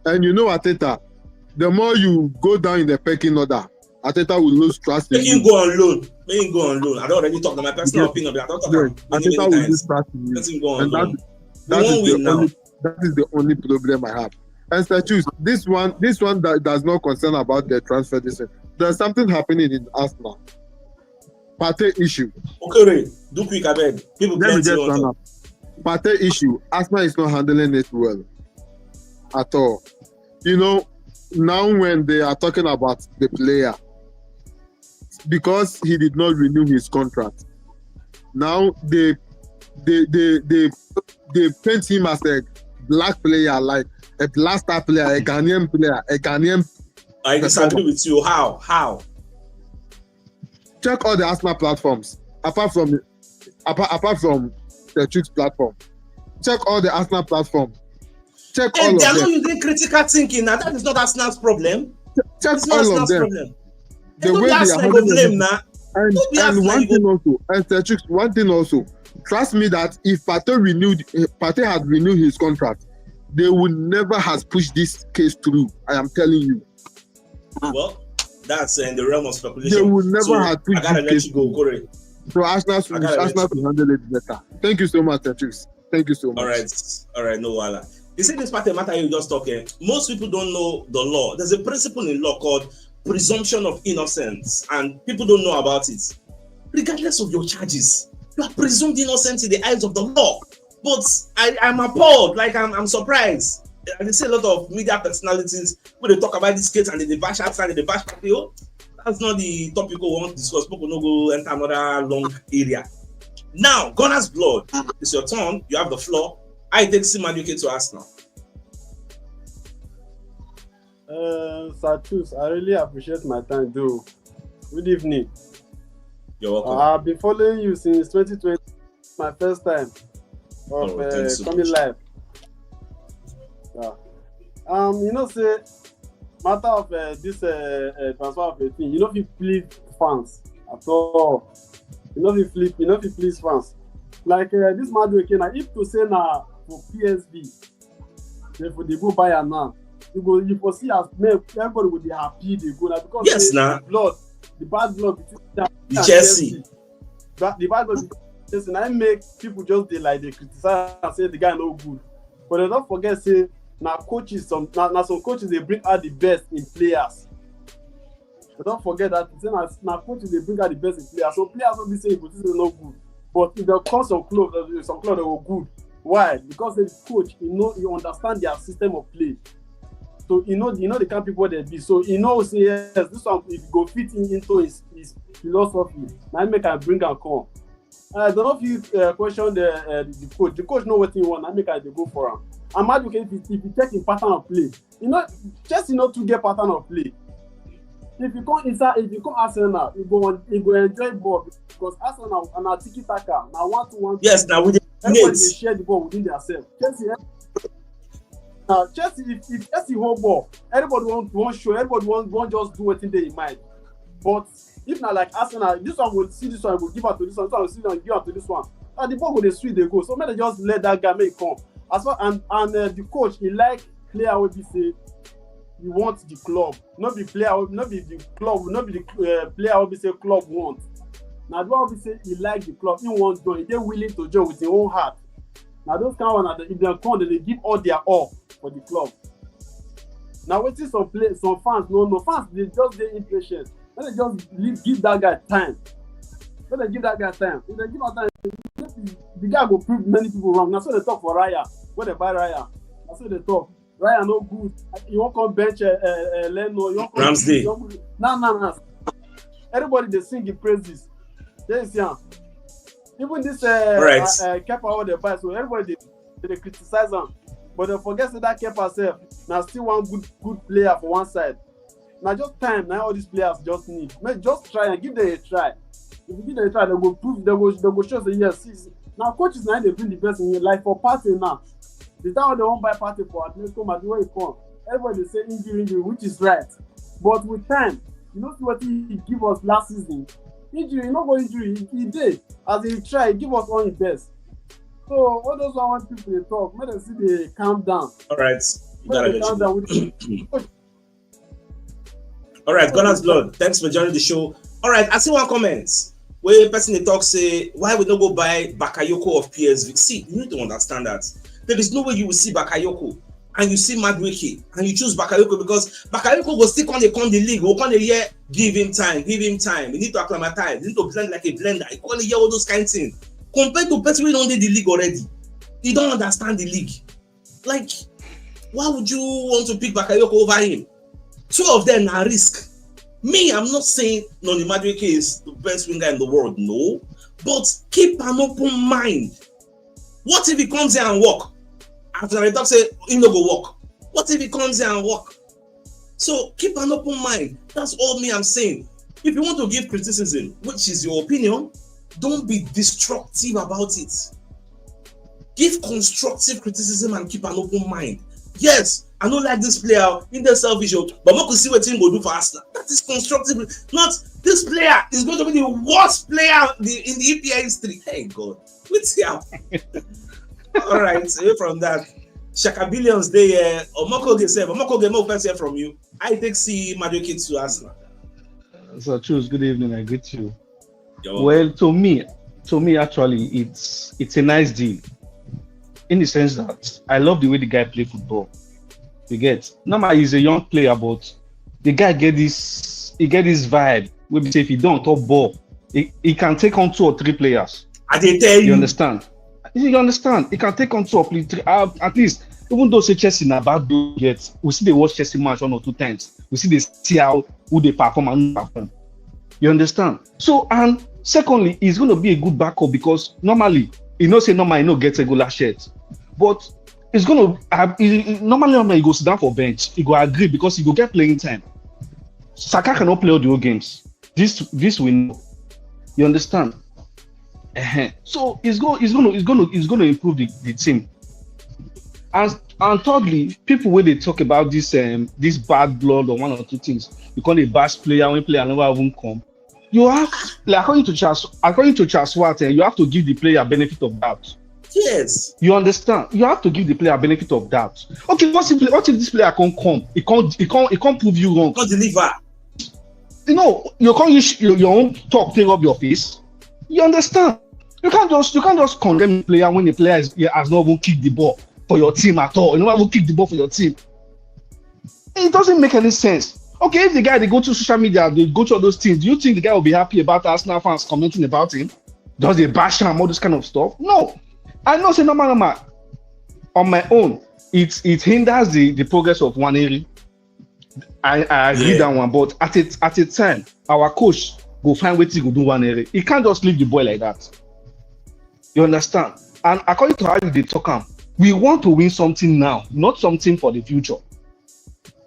And you know Arteta, the more you go down in the pecking order, Arteta will lose trust in you. Make him go on loan. I don't already talk to my personal opinion, but I don't talk Arteta will lose trust in you. Let him go on and loan. that is the only problem I have. And Statues, this one that does not concern about the transfer decision. There's something happening in Arsenal. Partey issue. Okay, do quick, I beg. People Let me just run up. Partey issue. Arsenal is not handling it well at all. You know, now when they are talking about the player, because he did not renew his contract, now they paint him as a black player, like a black star player, a Ghanaian player, a Ghanaian. I disagree with you. How? Check all the Arsenal platforms, apart from the CHUKS platform. Check all the Arsenal platforms. Check all of them. They are not using critical thinking. Now that is not Arsenal's problem. Check all of them. Problem. The way they are handling it. And one thing also, and CHUKS, one thing also, trust me that if Partey had renewed his contract, they would never have pushed this case through. I am telling you. Well, that's in the realm of speculation. They would never have pushed this case through. So Arsenal to handle it better. Thank you so much, CHUKS. Thank you so much. All right, no wala. You see this part of matter you just talking. Most people don't know the law. There's a principle in law called presumption of innocence, and people don't know about it. Regardless of your charges, you are presumed innocent in the eyes of the law. But I'm appalled, like I'm surprised. I see a lot of media personalities when they talk about this case and they bash outside and they bash party. Oh, that's not the topic we want to discuss. People no go enter another long area. Now, Gunner's blood. It's your turn. You have the floor. I take Madueke to Arsenal. Satus, I really appreciate my time, though. Good evening. You're welcome. I've been following you since 2020. My first time of coming live. You know, say matter of this transfer of a thing. You know, if you please fans at all. You know, if you please fans. Like this Madueke, now if to say now for PSV, if they go buy her now. You will see as everybody will be happy they go now because the bad blood between Chelsea. The bad blood between Chelsea now make people just they criticize and say the guy no good. But they don't forget say now some coaches they bring out the best in players. They don't forget that now coaches they bring out the best in players. So players don't be saying this is no good. But if there come some clubs that were good. Why? Because the coach he understand their system of play. So you know the kind of people they be. So say yes, this one if you go fit into his philosophy, now make I bring and come. I don't know if you question the coach. The coach know what he want. I make I go for him. And Madueke, if you check in pattern of play, just to get pattern of play. If you come Arsenal, you go enjoy ball because Arsenal and our tiki taka now 1-1. Yes, now with everybody they share the ball within themselves. Chelsea, if Chelsea hold ball, everybody won't show, everybody won't just do what in their mind. But if not like Arsenal, this one will see this one, will give out to this one will see this one, give out to this one. And the ball will sweet they go. So maybe just let that guy make come. As well, and the coach, he like player will be say he wants the club, not the player, not be the club, not be the player will be say club want. Now the one will be say he like the club, he wants to join, they're willing to join with their own heart. Now those kind of one, if they come, they give all their all for the club. Now waiting some fans, no fans, they just get impatient. Let they just give that guy time. Let they give that guy time. If they give him time, the guy will prove many people wrong. That's what they talk for Raya. When they buy Raya, that's what they talk. Ryan no good. You won't come bench Leno. You won't come Ramsey. No. Everybody they sing in praises. Yes, yeah. Even this Kepa all the buy, so everybody they criticize them. But they forget that Kepa self now still one good player for one side. Now just time now all these players just need. Just try and give them a try. If you give them a try, they will prove they will show the yes. Now coaches now they bring the best in here, like for party now. The time they won't buy party for Atletico Madrid where he come. Everybody say injury, which is right. But with time, you know what he give us last season. Injury, not go injury, he did. As he try, he give us all his best. So all those I want people to talk, make them see they calm down. All right. Calm down with all right, Gunner's Blood. Thanks for joining the show. All right, I see one comment where person they talk say, why we don't go buy Bakayoko of PSV? See, you need to understand that there is no way you will see Bakayoko and you see Madueke and you choose Bakayoko because Bakayoko will still come the league. Will come the year, give him time. You need to acclimatize. You need to blend like a blender. You can't hear all those kind of things. Compared to person who don't do the league already, he don't understand the league. Like, why would you want to pick Bakayoko over him? Two of them are risk. Me, I'm not saying Noni Madueke is the best winger in the world, no. But keep an open mind. What if he comes here and walk? After the talk say he no go walk. What if he comes here and walk? So keep an open mind. That's all me I'm saying. If you want to give criticism, which is your opinion, don't be destructive about it. Give constructive criticism and keep an open mind. Yes, I don't like this player in the selfish, but we could see what team will do for Arsenal. That is constructive. Not this player is going to be the worst player in the EPL history. Hey God, what's here? All right, away from that, Shaka Billions they Omoko get more fans here from you. I take see Madueke to Arsenal. So choose. Good evening. I greet you. Well, to me, actually, it's a nice deal. In the sense that I love the way the guy play football. You get normally he's a young player, but the guy get this vibe. We say if he don't top ball, he can take on 2 or 3 players. I did tell you. You understand? You understand? He can take on 2 or 3. At least, even though say Chelsea na bad do yet, we see they watch Chelsea match 1 or 2 times. We see how who they perform and not perform. You understand? So and secondly, he's going to be a good backup because normally he get a goal shirt. But it's going to normally he goes down for bench. He go agree because he go get playing time. Saka cannot play all the whole games. This we know. You understand? So he's going to improve the team. And thirdly, people when they talk about this bad blood or 1 or 2 things, you call a bash player when player never even come. You have like according to Charles Watt, you have to give the player benefit of doubt. Yes. You understand? You have to give the player benefit of doubt. Okay, what if this player can't come? He can't prove you wrong. Can't deliver. You know, you can't use your own talk take up your face. You understand? You can't just condemn the player when the player has not even kicked the ball for your team at all. You never even kicked the ball for your team. It doesn't make any sense. Okay, if the guy they go to social media, they go to all those things, do you think the guy will be happy about Arsenal fans commenting about him? Does they bash him all this kind of stuff? No. I know say normal on my own, it hinders the progress of Nwaneri. I agree that one, but at a time, our coach go find what he go do Nwaneri. He can't just leave the boy like that. You understand? And according to how they talk, we want to win something now, not something for the future.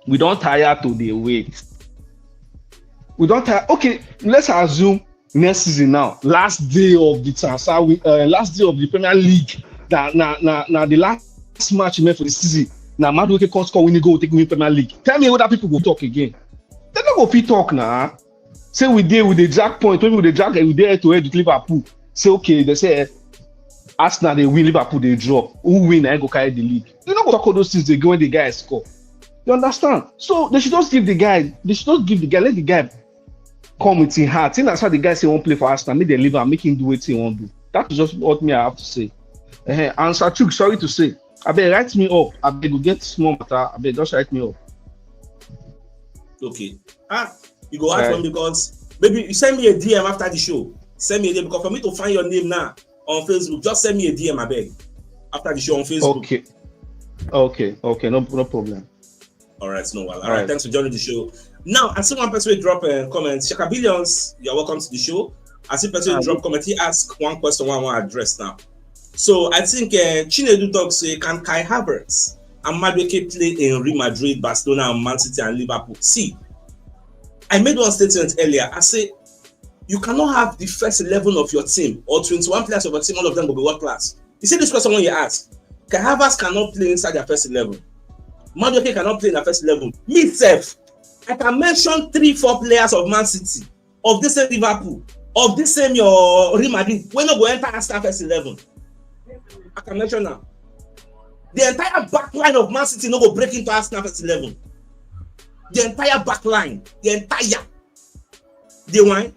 We don't tire to the wait. We don't tire. Okay, let's assume next season now, last day of the Premier League. Now the last match made for the season. Now Madueke can't score when you go take win Premier League. Tell me what other people will talk again. They don't go fit talk now. Say we did with the jack point, maybe with the jack we dare to head with Liverpool. Say okay, they say Arsenal they win, Liverpool they draw. Who win? I go carry the league. You don't go talk all those things. They go when the guy score. You understand? So they should just give the guy. Let the guy come with his heart. And that's why the guy say won't play for Arsenal. Make them leave and make him do what he won't do. That's just what I have to say. And CHUKS, sorry to say, I beg write me up. I beg you get small matter. I beg just write me up. Okay. You go ask me because maybe you send me a DM after the show. Send me a DM because for me to find your name now on Facebook, just send me a DM. I beg after the show on Facebook. Okay. Okay, no problem. All right, no one. All right, thanks for joining the show. Now, I see one person will drop a comment. Shaka Billions, you're welcome to the show. I see person will drop comment. He asked one question, one address now. So I think Chinedu talk say, can Kai Havertz and Madueke play in Real Madrid, Barcelona, and Man City and Liverpool? See, I made one statement earlier. I say you cannot have the first 11 of your team or 21 players of your team, all of them will be world class. You see this question when you ask, Kai Havertz cannot play inside their first 11. Madueke cannot play in the first 11. Me self, I can mention 3-4 players of Man City, of the same Liverpool, of the same your Real Madrid. We're not going to enter first 11. I can mention now. The entire back line of Man City no go break into Arsenal first 11. The entire back line, the entire. The one,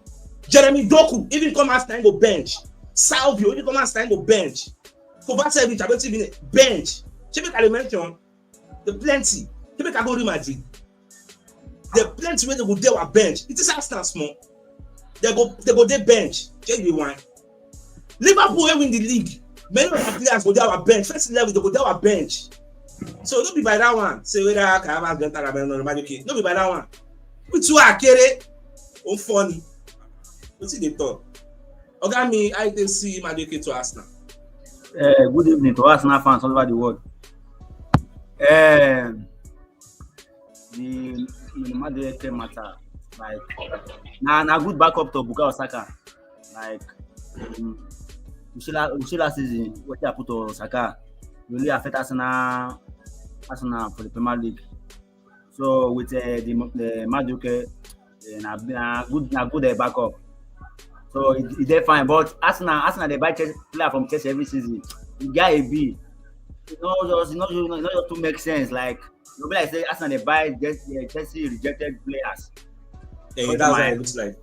Jeremy Doku, even come Arsenal and go bench. Salvio, even come Arsenal and go bench. Kovacevic, I bet even bench. Check I mention the plenty. Check I go Real Madrid. The plenty where they go there with bench. It is Arsenal small. They go there bench. Check the one. Liverpool will win the league. Many of the players go there with bench. First 11 they go there with bench. So don't be by that one. Say whether I can have a Madueke. Don't be by that one. We too are carry. Oh funny. What's it they talk? Okay, me I can see Madueke to Arsenal. Good evening to Arsenal fans all over the world. The Madueke matter, like na good backup to Bukayo Saka. Like we see last season what they put to Saka really affect Arsenal for the Premier League. So with the Madueke, na good backup. So it's fine. But Arsenal they buy player from Chelsea every season. The guy a B. It's not just to make sense. Like nobody say Arsenal they buy Chelsea rejected players. Yeah, that's what it looks like.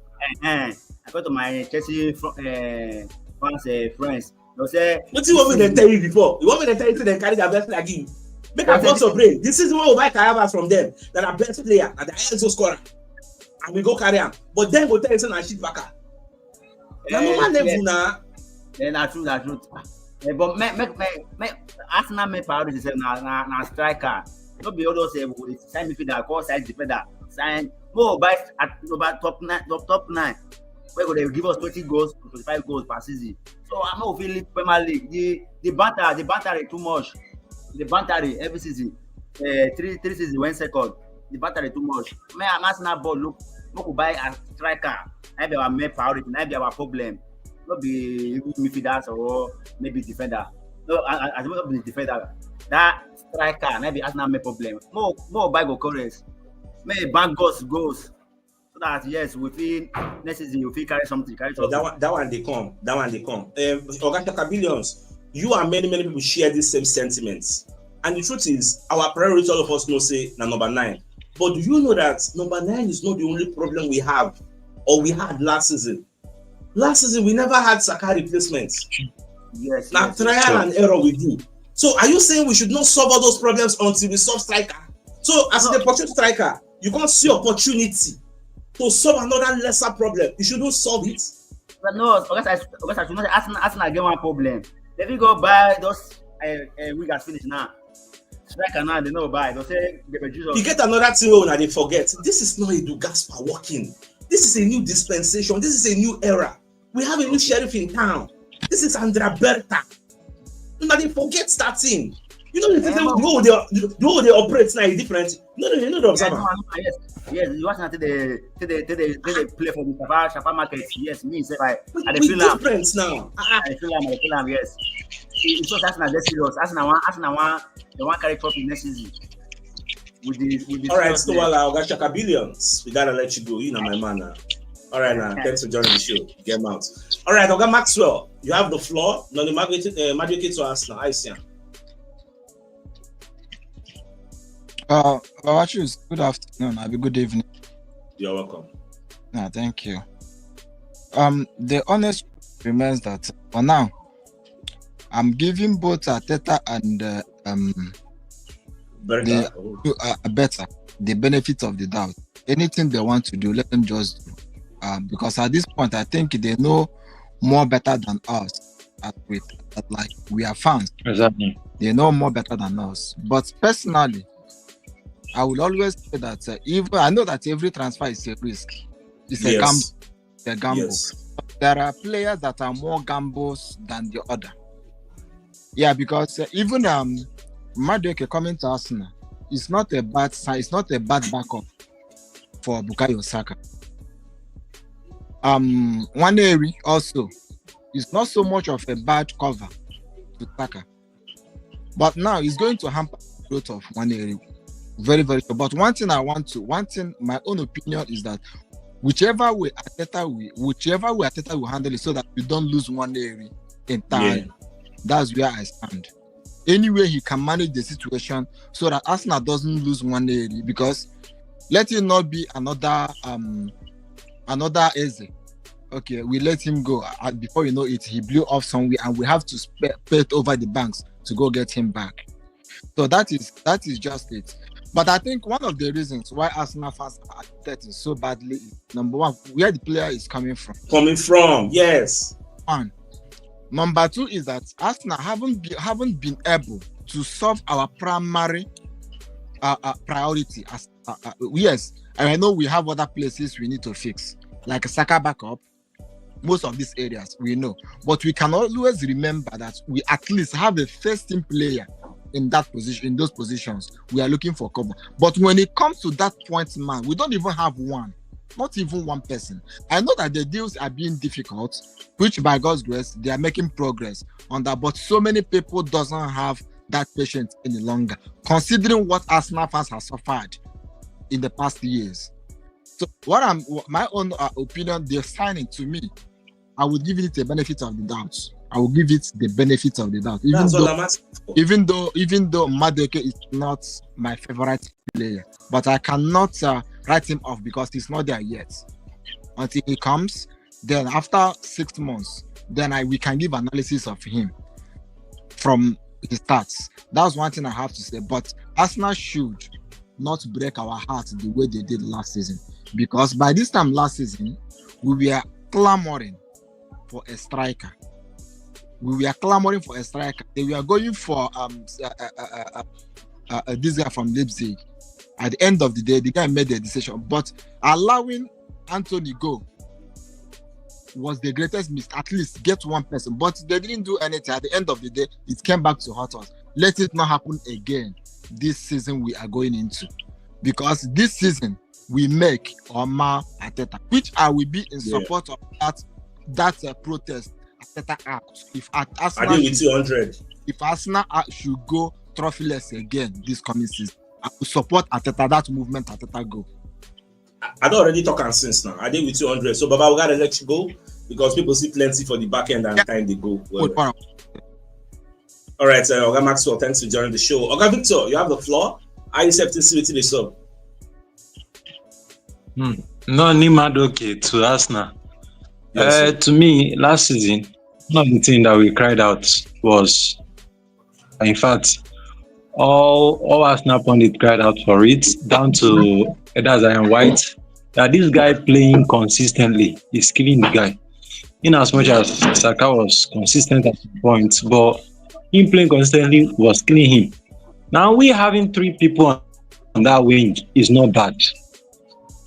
I go to my Chelsea fans friends. They'll say, what do you want me to tell you before? You want me to tell you they carry their best player give? Make a force of brain. This is what we buy Kai Havertz from them. That are best player, that are also scorer. And we go carry them. But then go tell you something and shit back. Na normal level now. That's true. But me Arsenal make priority say na striker. Not be all those sign midfielder, call side defender, sign more buy at about top 9. Where they give us 20 goals, 25 goals per season. So I'm not feeling Premier League. The banter too much. The banter every season. 3 seasons 1 second. The banter too much. Me I'm Arsenal ball look. We could buy a striker. Maybe our main priority. Maybe our problem. Not be midfielders or maybe defender. No, as not be defender. That striker maybe Arsenal main problem. More buy go chorus. Maybe bank goals. So that yes, we feel next season we feel carry something. So that one they come. Oga Shaka Billions, you and many people share these same sentiments. And the truth is, our priority, all of us know say na number 9. But do you know that number 9 is not the only problem we have or we had last season? Last season, we never had Saka replacements. Yes. Now, trial and error we do. So, are you saying we should not solve all those problems until we solve striker? So, as the opportunity striker, you can't see opportunity to solve another lesser problem. You shouldn't solve it. But no, I should not Arsenal get one problem. Let me go buy those we got finished now. Striker now they know buy. They say you get another thing when they forget. This is not Edu Gaspar working. This is a new dispensation. This is a new era. We have a new sheriff in town. This is Andrea Berta. You know, they forget that thing. You know, the way they operate now is different. No, the observer. Yes, you watch until they play for the Shafa market. Yes, me say I feel different now. I feel yes. It's just Arsenal that's serious. Arsenal one the one carry trophy next season. With the all right, so I got Shaka Billions. We gotta let you go. You know my man now. All right, now thanks for joining the show. Get him out. All right, Oga Maxwell, you have the floor. Noni Madueke to Arsenal. I see. Good afternoon. Have a good evening. You're welcome. Thank you. The honest remains that for now, I'm giving both Arteta and better the benefit of the doubt. Anything they want to do, let them just do. Because at this point, I think they know more better than us. like we are fans. Exactly. They know more better than us. But personally, I will always say that even I know that every transfer is a risk. It's a gamble. It's a gamble. Yes. There are players that are more gambles than the other. Yeah, because even Madueke coming to Arsenal is not a bad sign. It's not a bad backup for Bukayo Saka. Nwaneri also is not so much of a bad cover to Saka, but now it's going to hamper the growth of Nwaneri. Very, very sure. But one thing, my own opinion is that whichever way Arteta will handle it so that we don't lose Nwaneri entirely. Yeah. That's where I stand. Anyway, he can manage the situation so that Arsenal doesn't lose Nwaneri, because let it not be another Eze. Okay, we let him go. Before you know it, he blew off somewhere, and we have to pay it over the banks to go get him back. So that is just it. But I think one of the reasons why Arsenal fans are affected so badly is, number one, where the player is coming from. Yes. One. Number two is that Arsenal haven't been able to solve our primary priority. Yes, and I know we have other places we need to fix, like a Saka backup. Most of these areas we know, but we can always remember that we at least have a first-team player in that position, in those positions. We are looking for cover. But when it comes to that point, man, we don't even have one. Not even one person. I know that the deals are being difficult, which by God's grace, they are making progress on that. But so many people doesn't have that patience any longer, considering what Arsenal fans have suffered in the past years. So my own opinion, the signing to me, I would give it the benefit of the doubt. I will give it the benefit of the doubt. Even though Madueke is not my favorite player, but I cannot write him off because he's not there yet. Until he comes, then after 6 months, then we can give analysis of him from his stats. That's one thing I have to say. But Arsenal should not break our hearts the way they did last season, because by this time last season, we were clamoring for a striker. They were going for this guy from Leipzig. At the end of the day, the guy made the decision. But allowing Anthony go was the greatest mistake. At least get one person. But they didn't do anything. At the end of the day, it came back to haunt us. Let it not happen again this season we are going into. Because this season, we make Omar Arteta, which I will be in support of that protest. If Arsenal, if Arsenal should go trophyless again this coming season, I will support Arteta, that movement Arteta go. I don't already talk and since now. I did with 200. So Baba, we gotta let you go because people see plenty for the back end and time they go. Well, all right, Oga Maxwell, thanks for joining the show. Oga Victor, you have the floor. Are you accepting to the sub? Noni Madueke to Arsenal. To me, last season, one of the things that we cried out was, in fact, all Arsenal pundits cried out for it, down to Zion White, that this guy playing consistently is killing the guy. In as much as Saka was consistent at some points, but him playing consistently was killing him. Now we having 3 people on that wing is not bad.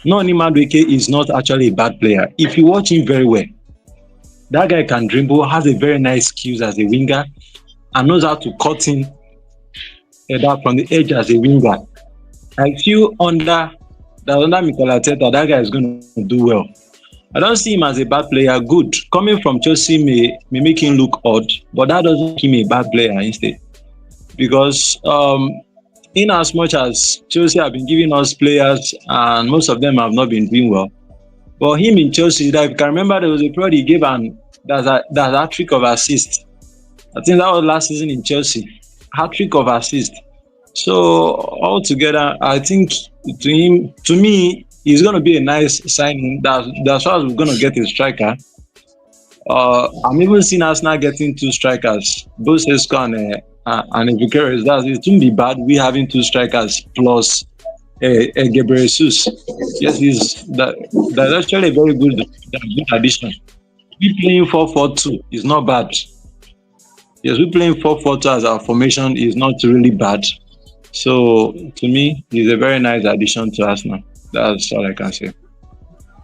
Noni Madueke is not actually a bad player. If you watch him very well, that guy can dribble, has a very nice skills as a winger, and knows how to cut in from the edge as a winger. I feel under Mikel Arteta, that guy is going to do well. I don't see him as a bad player. Good. Coming from Chelsea may make him look odd, but that doesn't make him a bad player instead. Because in as much as Chelsea have been giving us players and most of them have not been doing well, but him in Chelsea, that if you can remember, there was a period he gave that hat-trick of assist. I think that was last season in Chelsea. Hat-trick of assist. So altogether, I think to me, he's going to be a nice signing. That's why we're going to get a striker. I'm even seeing Arsenal getting 2 strikers, both Sesko and Vicaris. It wouldn't be bad. We having 2 strikers plus Gabriel Jesus. Yes, that's actually a very good addition. We playing 4-4-2 is not bad. yes, we playing 4-4-2 as our formation is not really bad. So to me, he's a very nice addition to Arsenal. That's all I can say.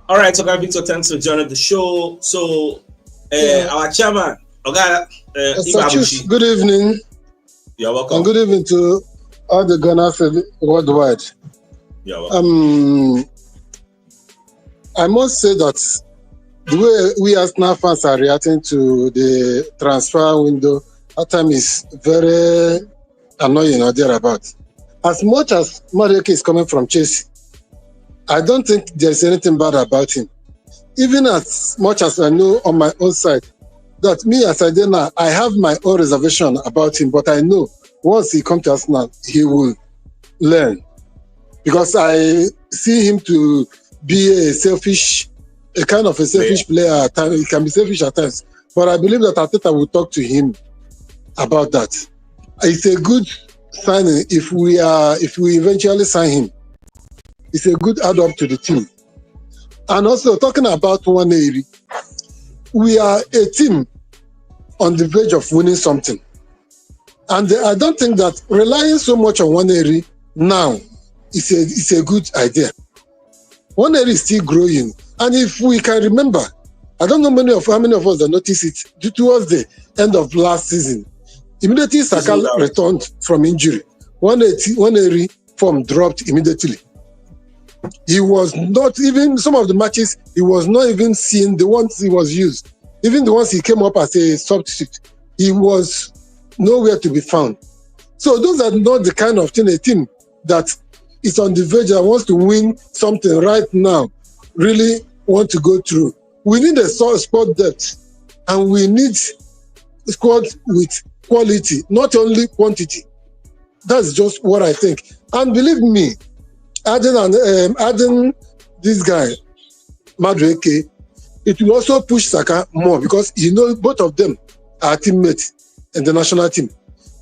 All right, okay, Victor, thanks for joining the show. So, our chairman, CHUKS, good evening. You're welcome. And good evening to all the Gunners worldwide. You're welcome. I must say that the way we Arsenal fans are reacting to the transfer window at times is very annoying or thereabout. As much as Madueke is coming from Chelsea, I don't think there's anything bad about him. Even as much as I know on my own side that me as I did now, I have my own reservation about him, but I know once he comes to Arsenal, he will learn. Because I see him to be a kind of a selfish player at times. He can be selfish at times. But I believe that Arteta will talk to him about that. It's a good signing if we eventually sign him. It's a good add-up to the team. And also talking about Nwaneri, we are a team on the verge of winning something. And I don't think that relying so much on Nwaneri now is a good idea. Nwaneri is still growing. And if we can remember, I don't know how many of us that noticed it towards the end of last season. Immediately Saka returned from injury. Nwaneri form dropped immediately. He was not even, some of the matches, he was not even seeing the ones he was used. Even the ones he came up as a substitute, he was nowhere to be found. So those are not the kind of thing, a team that is on the verge that wants to win something right now, really want to go through. We need a squad depth, and we need a squad with quality, not only quantity. That's just what I think. And believe me, adding this guy, Madueke, it will also push Saka more because both of them are teammates in the national team.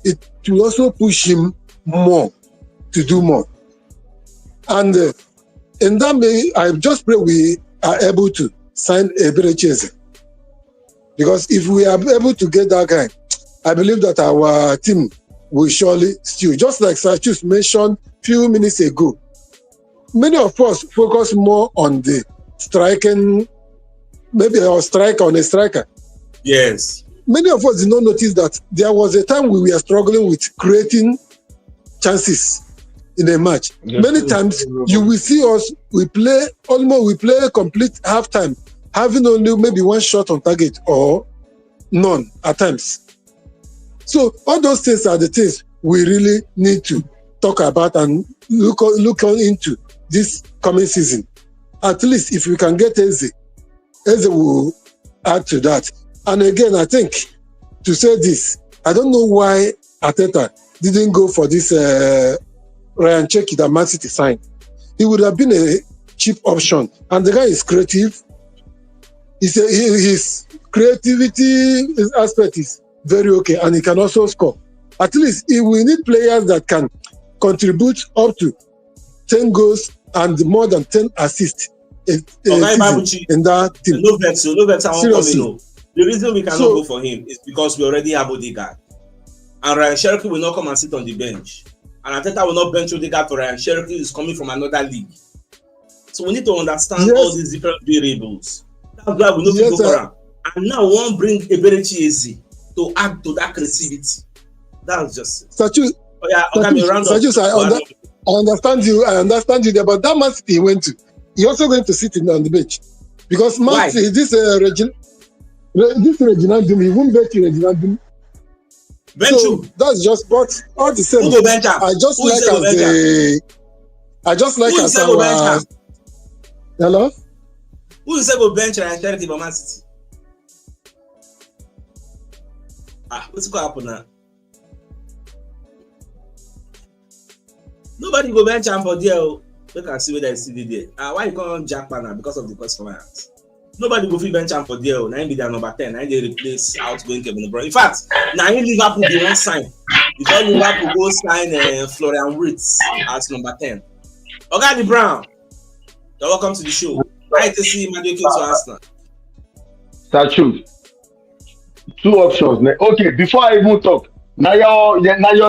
It will also push him more to do more. And in that way, I just pray we are able to sign Eberechi. Because if we are able to get that guy, I believe that our team will surely steal. Just like CHUKS mentioned a few minutes ago, many of us focus more on the striking, maybe a strike on a striker. Yes. Many of us did not notice that there was a time we were struggling with creating chances in a match. Yes. Many times you will see us, we play a complete halftime, having only maybe one shot on target or none at times. So all those things are the things we really need to talk about and look into this coming season. At least if we can get Eze will add to that. And again, I think to say this, I don't know why Arteta didn't go for this Ryan Cherki that Man City signed. He would have been a cheap option. And the guy is creative. His creativity, his aspect is very okay, and he can also score. At least if we need players that can contribute up to 10 goals and more than 10 assists in that team. No vex, seriously. The reason we cannot go for him is because we already have Odegaard. And Ryan Cherki will not come and sit on the bench. And Arteta will not bench Odegaard for Ryan Cherki, who is coming from another league. So we need to understand all these different variables. That's why we need to go for him. And now we want to bring Eberechi Eze to add to that creativity. That's just it. CHUKS, I understand you there, but that Man City he went to, he also going to sit on the bench. Because Man City, this Reginaldum, he won't bet you Reginaldum. So that's just, but all the same, hello? Who is go bench and charity for Man City? What's going to happen now? Nobody go bench him for there. We can see whether it's still there. Why you can't Jackpot now? Because of the cost for my hands. Nobody go fit bench him for there. Now he be their number 10. Now they replace outgoing Kevin De Bruyne. In fact, now in Liverpool they won't sign. Before Liverpool go sign Florian Wirtz as number 10. Okay, the Brown. You're welcome to the show. Nice to see Madueke to Arsenal. CHUKS. two options. Okay, before I even talk, now your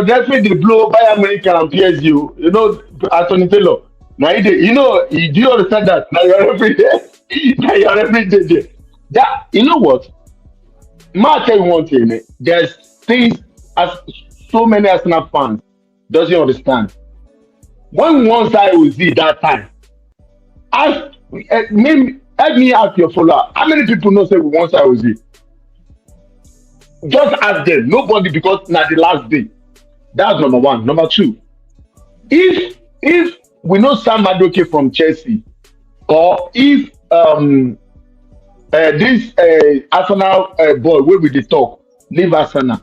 referee dey blow Bayern Munich and PSG. You know Anthony Taylor. Now do you understand that? Now your referee there. Now your referee there. That you know what? Ma tell you one thing. There's things as so many Arsenal fans doesn't understand. When one side was that time, ask help me ask your follower. How many people know say one side was it? Just ask them. Nobody, because now the last day. That's number one. Number two, if we know Sam Madueke from Chelsea, or if this Arsenal boy where we dey talk leave Arsenal,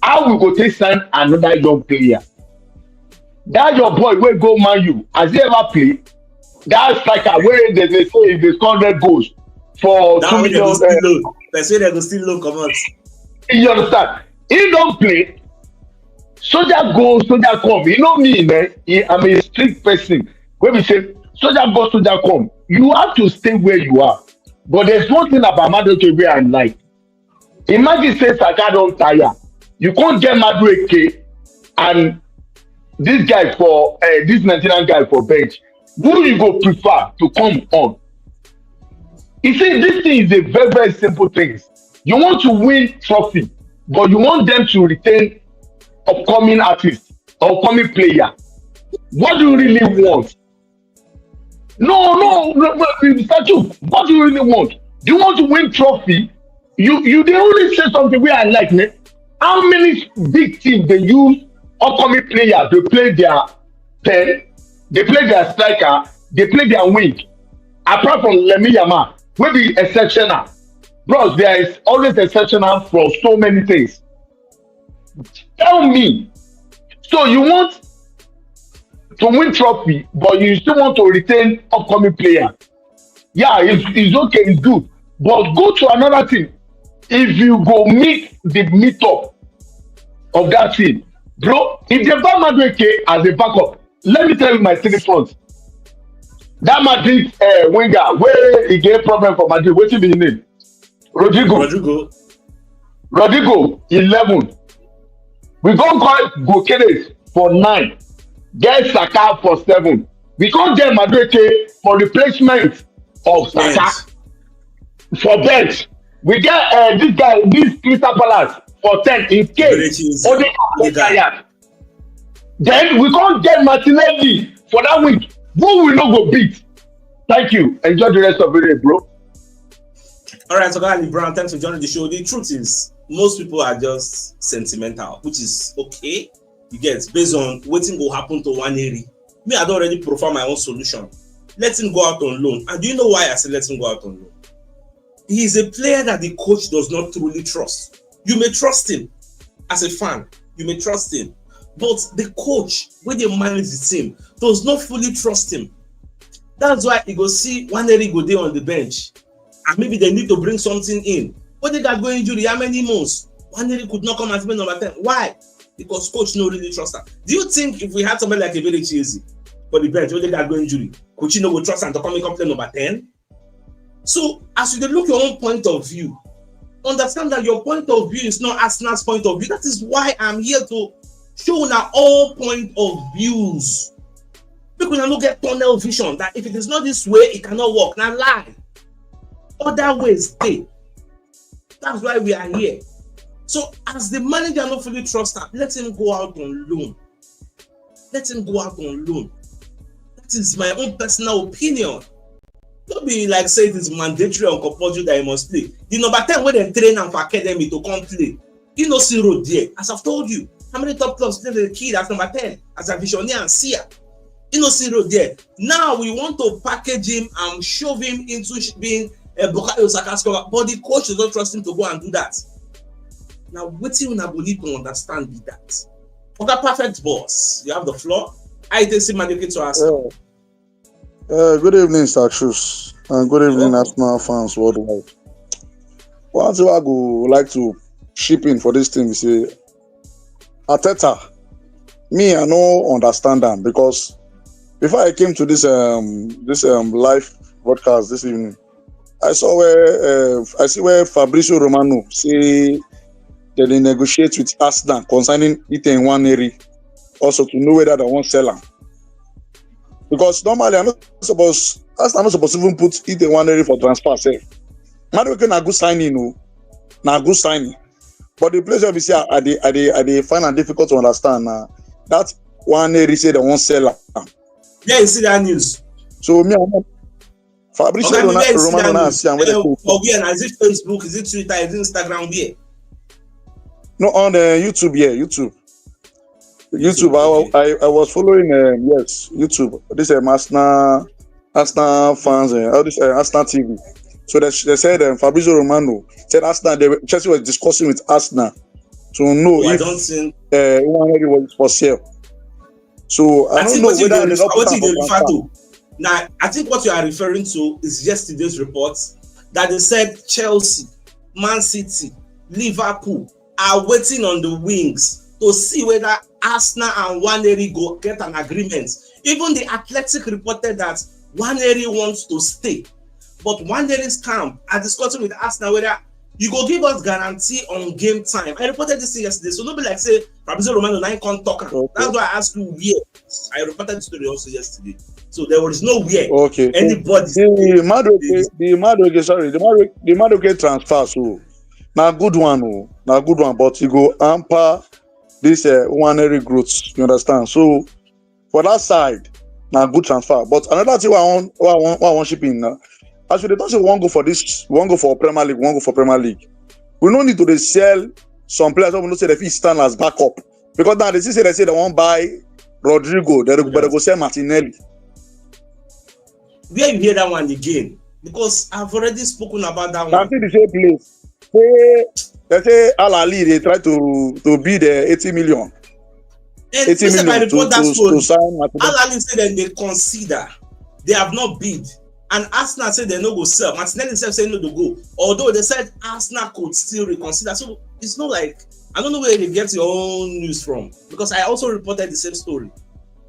how we go take sign another young player? That your boy will go Man U. Has he ever played? That striker where they say if they score 100 goals for That 2 way they go million. still low. They say they go still low come out. You understand? He don't play. Soldier go, soldier come. You know me, man. I'm a strict person. When we say soldier go, soldier come, you have to stay where you are. But there's one thing about Madueke where I like. Imagine say Saka don't tire. You can't get Madueke and this guy for this Nigerian guy for bench. Who you go prefer to come on? You see, this thing is a very, very simple thing. You want to win trophy, but you want them to retain upcoming artists, upcoming player. What do you really want? No, Mr. Chuk, what do you really want? Do you want to win trophy? You they only say something where I like, man. How many big teams they use upcoming players? They play their 10, they play their striker, they play their wing. Apart from Lemi Yama, will be exceptional. Bros, there is always exceptional for so many things. Tell me. So you want to win trophy, but you still want to retain upcoming player. Yeah, it's okay, it's good. But go to another team. If you go meet the meetup of that team, bro, if they buy Madueke as a backup, let me tell you my three fronts. That Madrid winger, where he get problem for Madrid, what's his name? Rodrigo, 11. We can't call Gokeres for 9. Get Saka for 7. We can't get Madueke for replacement of Saka for bench. We get this guy, this Crystal Palace for 10 in case Odegaard tired. Then we can't get Martinelli for that week. Who will not go beat? Thank you. Enjoy the rest of the day, bro. All right, so Gali Brown, thanks for joining the show. The truth is, most people are just sentimental, which is okay. You get based on waiting will happen to one area. Me, I don't already profile my own solution. Let him go out on loan. And do you know why I said let him go out on loan? He is a player that the coach does not truly trust. You may trust him as a fan. You may trust him. But the coach, when they manage the team, does not fully trust him. That's why he go see one area go there on the bench. And maybe they need to bring something in. When they got going injury, how many months? One area could not come and be number 10. Why? Because coach no really trust her. Do you think if we had somebody like a very cheesy for the bench when they got going injury, coach no will trust him to come and play number 10? So as you look your own point of view, understand that your point of view is not Arsenal's point of view. That is why I'm here to show now all point of views. People now look at tunnel vision that if it is not this way, it cannot work. Now lie. Other ways stay. That's why we are here. So as the manager not fully trust her, let him go out on loan. Let him go out on loan. That is my own personal opinion. Don't be like say it is mandatory or compulsory that he must play. The number 10 when they train him for academy to come play, you know see road there. As I've told you, how many top clubs play the kid as number 10 as a visionary and seer? You know see road there. Now we want to package him and shove him into being a Bukayo Saka scorer, but the coach does not trust him to go and do that. Now, waiting on Aboli to understand be that. Okay, perfect boss. You have the floor. I take Madueke to ask. Good evening, Sir CHUKS, and good evening, Arsenal fans worldwide. One thing I would like to chip in for this thing is Arteta. Me, I no understand them because before I came to this live broadcast this evening, I see where Fabrizio Romano say that they negotiate with Arsenal concerning Ethan Nwaneri, also to know whether they want sell him. Because normally Arsenal not supposed to even put Ethan Nwaneri for transfer safe. Madueke na good signing, no, na good signing. But the place where we say are they find it difficult to understand now. That Nwaneri say they won't sell him. Yeah, you see that news. So me, Fabrizio Romano now see and where they go. Is it Facebook? Is it Twitter? Is it Instagram? Where? No, on YouTube. Yeah, YouTube. Okay. I was following. Yes, YouTube. This Arsenal fans. All this Arsenal TV. So they said Fabrizio Romano said Arsenal. Chelsea was discussing with Arsenal to know if Nwaneri was for sale. So I don't know whether they not put that for transfer. Now, I think what you are referring to is yesterday's report that they said Chelsea, Man City, Liverpool are waiting on the wings to see whether Arsenal and Nwaneri go get an agreement. Even the Athletic reported that Nwaneri wants to stay, but Nwaneri's camp are discussing with Arsenal whether you go give us guarantee on game time. I reported this yesterday, so nobody like say Fabrizio Romano nine can't talk. Okay. That's why I asked you where. I reported this story also yesterday. So there was nowhere anybody. The Madueke transfer, so now good one, but you go hamper this Nwaneri growth. You understand? So for that side, now good transfer. But another thing I want shipping now. Actually, they don't say one go for this, one go for Premier League, one go for Premier League. We don't need to sell some players. We don't say the fee stand as backup because now they say they won't buy Rodrigo. They go sell Martinelli. Where you hear that one again? Because I've already spoken about that one. I think the same place. They say Al Ali they try to bid 80 million. And 80 million to sign Martinelli. Al Ali said that they consider. They have not bid. And Arsenal said they no go sell. Martinelli himself said no to go. Although they said Arsenal could still reconsider. So it's not like, I don't know where they get your own news from. Because I also reported the same story.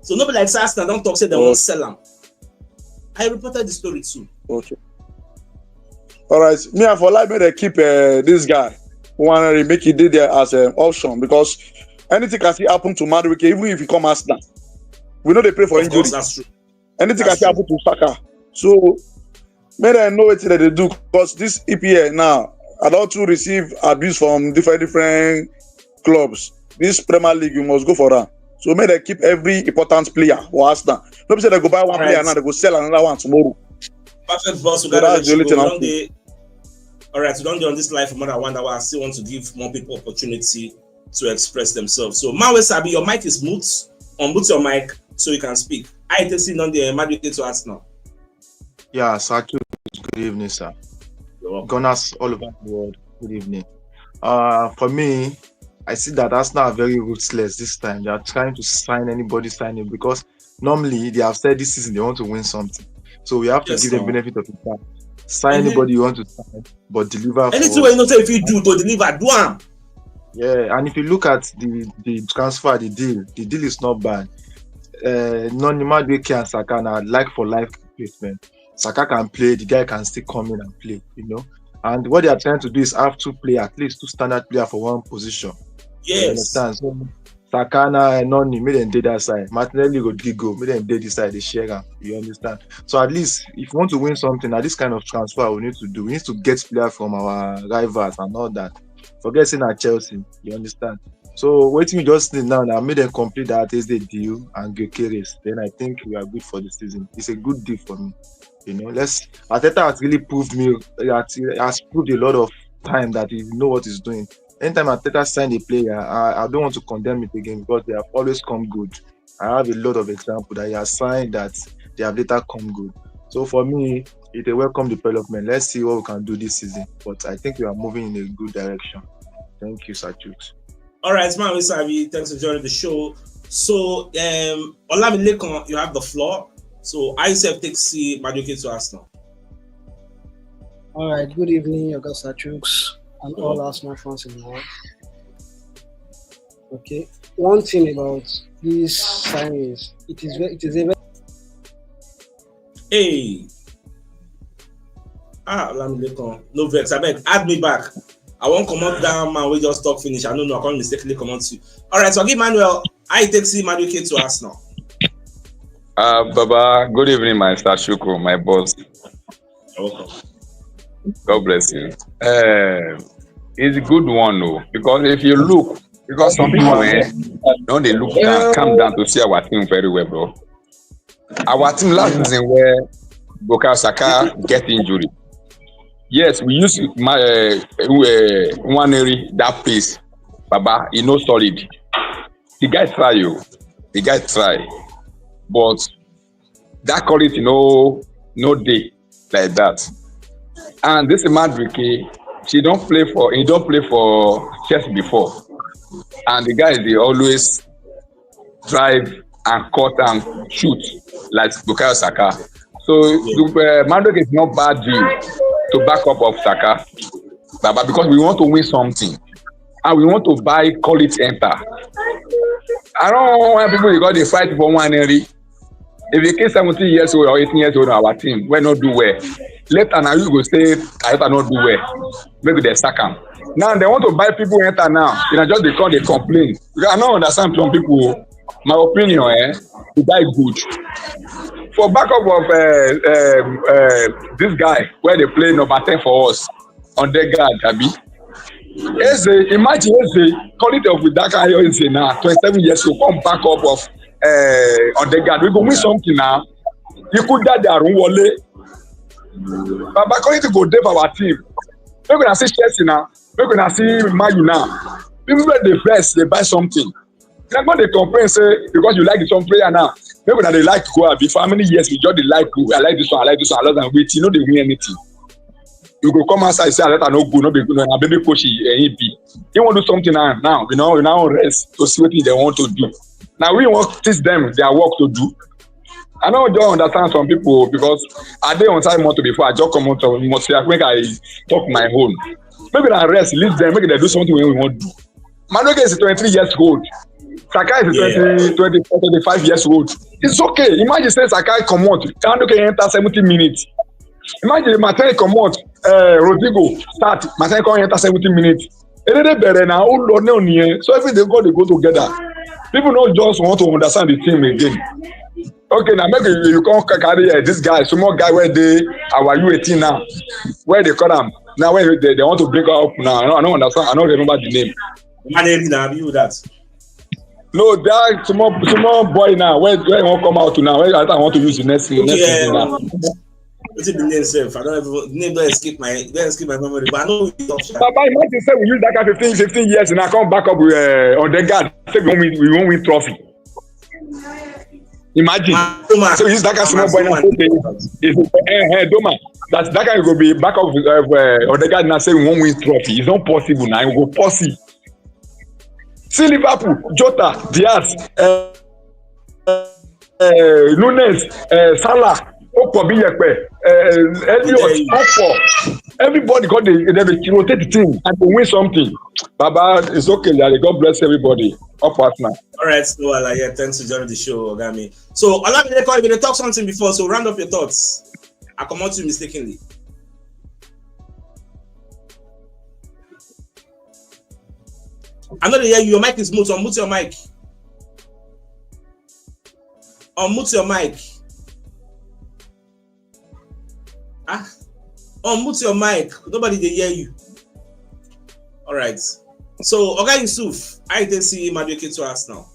So nobody like Arsenal don't talk say they won't sell them. I reported the story too. Okay. All right. Me and for life, may they keep this guy. Nwaneri make it there as an option because anything can still happen to Madueke even if he come Arsenal. We know they pray for injury. Course, that's true. Anything can still happen to Saka. So, may I know what they do because this EPL now, I don't to receive abuse from different clubs. This Premier League, you must go for that. So, may they keep every important player for Arsenal. Nobody say they go buy one player now, they go sell another one tomorrow. Perfect, boss. So that's the only thing. All right, we don't do on this live for more than 1 hour. I still want to give more people opportunity to express themselves. So, Mawe Sabi, your mic is mute. Unmute your mic so you can speak. I take it on the Madueke to Arsenal. Yeah, sir. Good evening, sir. Gunners all over the world. Good evening. For me, I see that Arsenal are very ruthless this time. They are trying to sign anybody signing because normally they have said this season they want to win something. So we have to give them benefit of the doubt. Sign anybody you want to sign, but deliver. Anything you know if you do to deliver, do them. Yeah, and if you look at the transfer, the deal is not bad. Noni Madueke and Saka are like for life replacement. Saka can play, the guy can still come in and play, you know. And what they are trying to do is have at least two standard players for one position. Yes. You understand? So Saka and Noni, make them do that side. Martinelli go go, make them do this side, they share them. You understand? So at least if you want to win something, at this kind of transfer we need to do, we need to get players from our rivals and all that. Forget saying at Chelsea, you understand? So waiting we just need now, made them complete that Thursday deal and Gyökeres. Then I think we are good for the season. It's a good deal for me. You know, Arteta has really proved me that he has proved a lot of time that he knows what he's doing. Anytime Arteta signed a player, I don't want to condemn it again because they have always come good. I have a lot of examples that he has signed that they have later come good. So for me, it's a welcome development. Let's see what we can do this season. But I think we are moving in a good direction. Thank you, Sir CHUKS. All right, Mawe Sabi, thanks for joining the show. So, Olamilekan, you have the floor. So, I yourself take C Madueke to Arsenal. All right, good evening, Augusta CHUKS and all Arsenal fans in the world. Okay, one thing about these signings, it is a very. Hey. No vex. I beg, add me back. I won't come out down, man. We just talk finish. I don't know. I can't mistakenly come out to you. All right, so I'll give Manuel. I take C Madueke to Arsenal. Baba, good evening, my Star Shuko, my boss. Welcome. God bless you. It's a good one, though, because if you look, because some people, don't they look down, come down to see our team very well, bro. Our team last season where Bukayo Saka get injury. Yes, we used Nwaneri that pace, Baba, he no solid. The guy try you, the guy try, but that quality no day like that. And this Madueke, he don't play for Chelsea before, and the guys they always drive and cut and shoot like Bukayo Saka. So Madueke is not bad deal to back up of Saka, Baba, because we want to win something and we want to buy quality enter. I don't want people got they fight for one Henry. If you came 17 years old or 18 years old on our team, we not do well. Later now you go say I not do well. Maybe they sack him. Now they want to buy people enter now. You know, just they complain. I don't understand some people. My opinion, the guy good. For backup of this guy where they play number 10 for us on their guard, Abi. Imagine quality of that guy is now 27 years old, come back up of on the guard. We go win something now. You could die there, Wale. But according to go dev our team, we're gonna see Chelsea now. We're gonna see Man U now. People when they best, they buy something. They're not they complain say because you like some player now. Maybe they like go out. For how many years we just they like go. I like this one. I like this one. I love them. Wait, you know they win anything. You go come outside say I let her no go, no be good. And baby coach he be. He want to do something now. We now rest to see what they want to do. Now we want to teach them their work to do. I know you don't understand some people because I did on time month before I just come out of must make I talk my own. Maybe I rest, leave them, maybe they do something when we want to do. Madueke is 23 years old. Saka is 25 years old. It's okay. Imagine say Saka come out, Madueke enter 70 minutes. Imagine Martin come out, Rodrigo start, Martin come enter 70 minutes. And then they better now, so every they go together. People don't just want to understand the team again. Okay, now maybe you can't carry this guy, small guy where they our U18 now, where they call them now where they want to break up now. I don't understand. I don't remember the name. You that. No, that small boy now. Where he won't come out to now? Where I want to use the next season now. What's the name self? I don't have the name. Don't escape my memory. But I know we talk. Baba, imagine say we use that guy 15 years and I come back up with on the guard. Say we won't win trophy. Imagine. So use that guy small boy now. Doma. That guy will be back up on the guard now. Say we won't win trophy. It's not possible now. It will go possible. See Liverpool, Jota, Diaz, Nunes, Salah. Elliot, everybody got they rotate the team and they win something. Baba, it's okay. God bless everybody. Up Arsenal. All right, so thanks for joining the show, Ogami. So Olamide, you talk something before, so round up your thoughts. I come on to you mistakenly. I'm not hear you. Your mic is mute. Unmute your mic. Unmute your mic. Unmute your mic. Nobody they hear you. All right. So, Oga Yusuf, I didn't see Madueke to us now.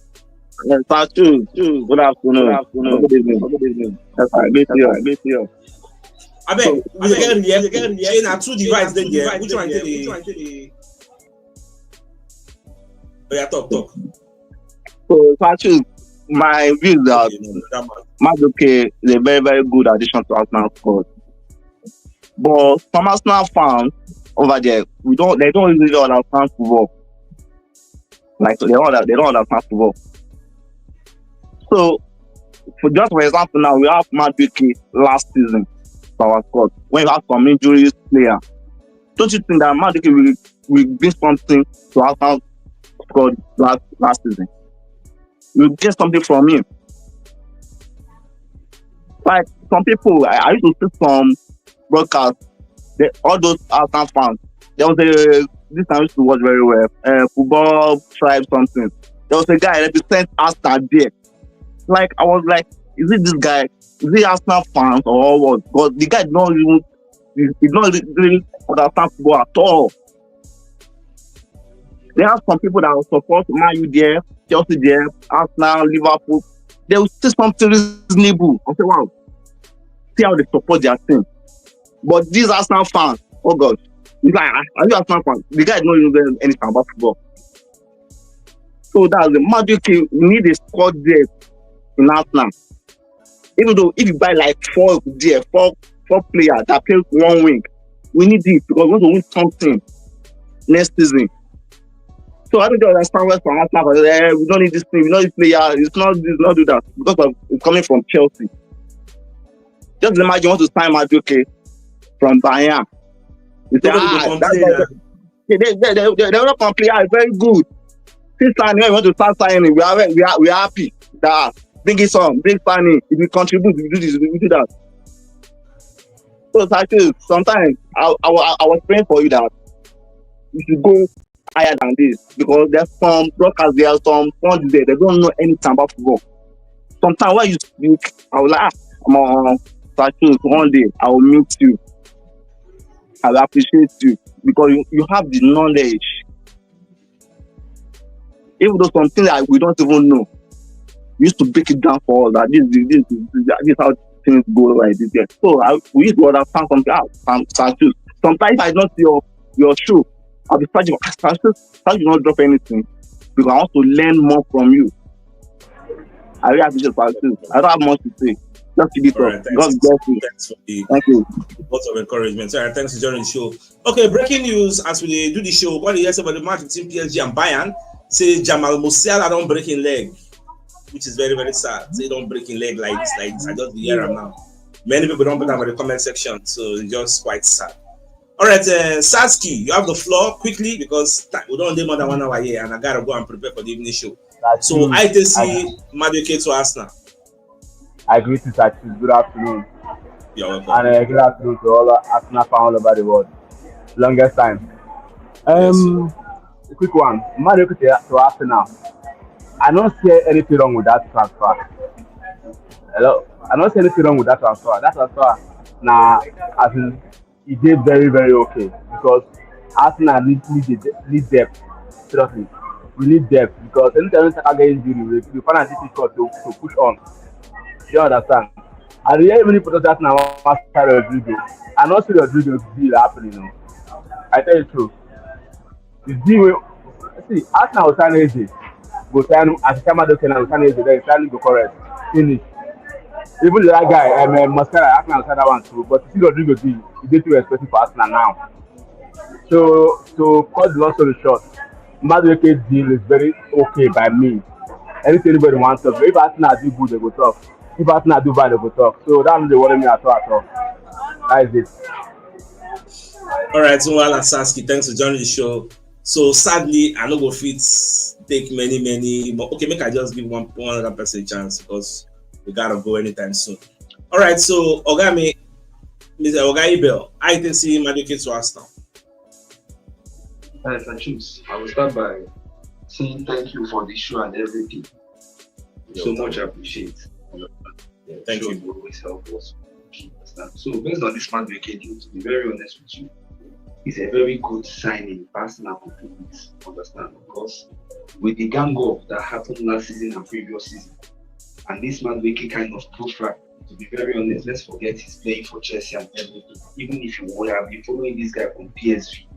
Yes, true. Good afternoon. Good evening. That's right. Great to you. I beg, you get two devices then there. Which one take the? Oh, yeah, talk. So, true. My view is that Madueke is a very, very good addition to Arsenal squad. But some Arsenal fans over there, they don't really understand football. Like they don't understand football. So, for example, now we have Madueke last season for our squad. When you have some injuries player, don't you think that Madueke will bring something to Arsenal squad last season? We'll get something from him. Like some people, I used to see some broadcasts all those Arsenal fans. There was this I used to watch very well. Football tribe something. There was a guy represent Arsenal there. Like I was like, is it this guy? Is he Arsenal fans or what? Because the guy did not really understand football at all. There are some people that will support Man U there, Chelsea there, Arsenal, Liverpool. They will say something reasonable. I say, wow, see how they support their team. But these Arsenal fans, oh God, it's like, are you Arsenal fans? The guy don't even know anything about football. So that's the Madueke. We need a squad there in Arsenal. Even though if you buy like four players that play one wing, we need it because we want to win something next season. So I don't understand where from Arsenal. We don't need this thing. We don't need player. It's not do that because it's coming from Chelsea. Just imagine you want to sign Madueke from Bayern. You say, they're not complaining. It's very good. This signing, we want to start signing. We are happy that bring it on, bring signing. If we contribute, we do this, we do that. So actually, sometimes I was praying for you that you should go higher than this because there's some broadcasters there, some funds there, they don't know anything about football. Sometimes when you speak, I was like, I'm on one day I will meet you. I will appreciate you because you have the knowledge. Even though something that we don't even know, we used to break it down for us that this is how things go like this. Yeah. So we used to understand something out. Sometimes if I don't see your show, I'll be starting you not drop anything because I want to learn more from you. I really appreciate Statues. I don't have much to say. Just keep it up. Right, God bless you. Thanks for the Thank you. words of encouragement. All right, thanks for joining the show. Okay, breaking news as we do the show. What do you say about the match between PSG and Bayern? Say Jamal Musiala don't break his leg, which is very, very sad. Say don't break his leg like this. I just hear him now. Many people don't put that in the comment section, so it's just quite sad. All right, Saski, you have the floor quickly because we don't need more than 1 hour here, and I gotta go and prepare for the evening show. So I can see Madueke to Arsenal. I greet you, Sachi. Good afternoon. You're welcome. And good afternoon to all Arsenal fans all over the world. Longest time. A quick one. Madueke to Arsenal. I don't see anything wrong with that transfer. Hello? I don't see anything wrong with that transfer. That transfer, now, as in, it did very, very okay because Arsenal need depth. Seriously, we need depth because anytime Saka get injury, we find a difficult to push on. You understand? I really many put that now after Rodrigo. I not see Rodrigo deal happening. You know? I tell you the truth. The deal, see, Arsenal will sign AJ. Go sign as a Madueke will sign AJ. Then sign go correct. Finish. Even the other guy, Mascara, Arsenal will sign that one too. But you see Rodrigo deal, it's too expensive for Arsenal now. So to cut the long story short, Madueke deal is very okay by me. Anything anybody wants to. If Arsenal do good, they go talk. If Arsenal do bad, they go talk. So that doesn't worry me at all. That is it. All right, so while Saski, thanks for joining the show. So sadly, I no go fit take many, but okay, make I just give one other person a chance because we gotta go anytime soon. All right, so Mr. Oga Ibel, I can see Madueke to Arsenal. I will start by saying thank you for the show and everything. So much appreciate. Thank you. You always help us. So based on this Madueke deal, to be very honest with you, it's a very good signing. Arsenal could do it, understand? Because with the gang up that happened last season and previous season, and this Madueke kind of profile, to be very honest, let's forget he's playing for Chelsea and everything. Even if you would have been following this guy from PSV,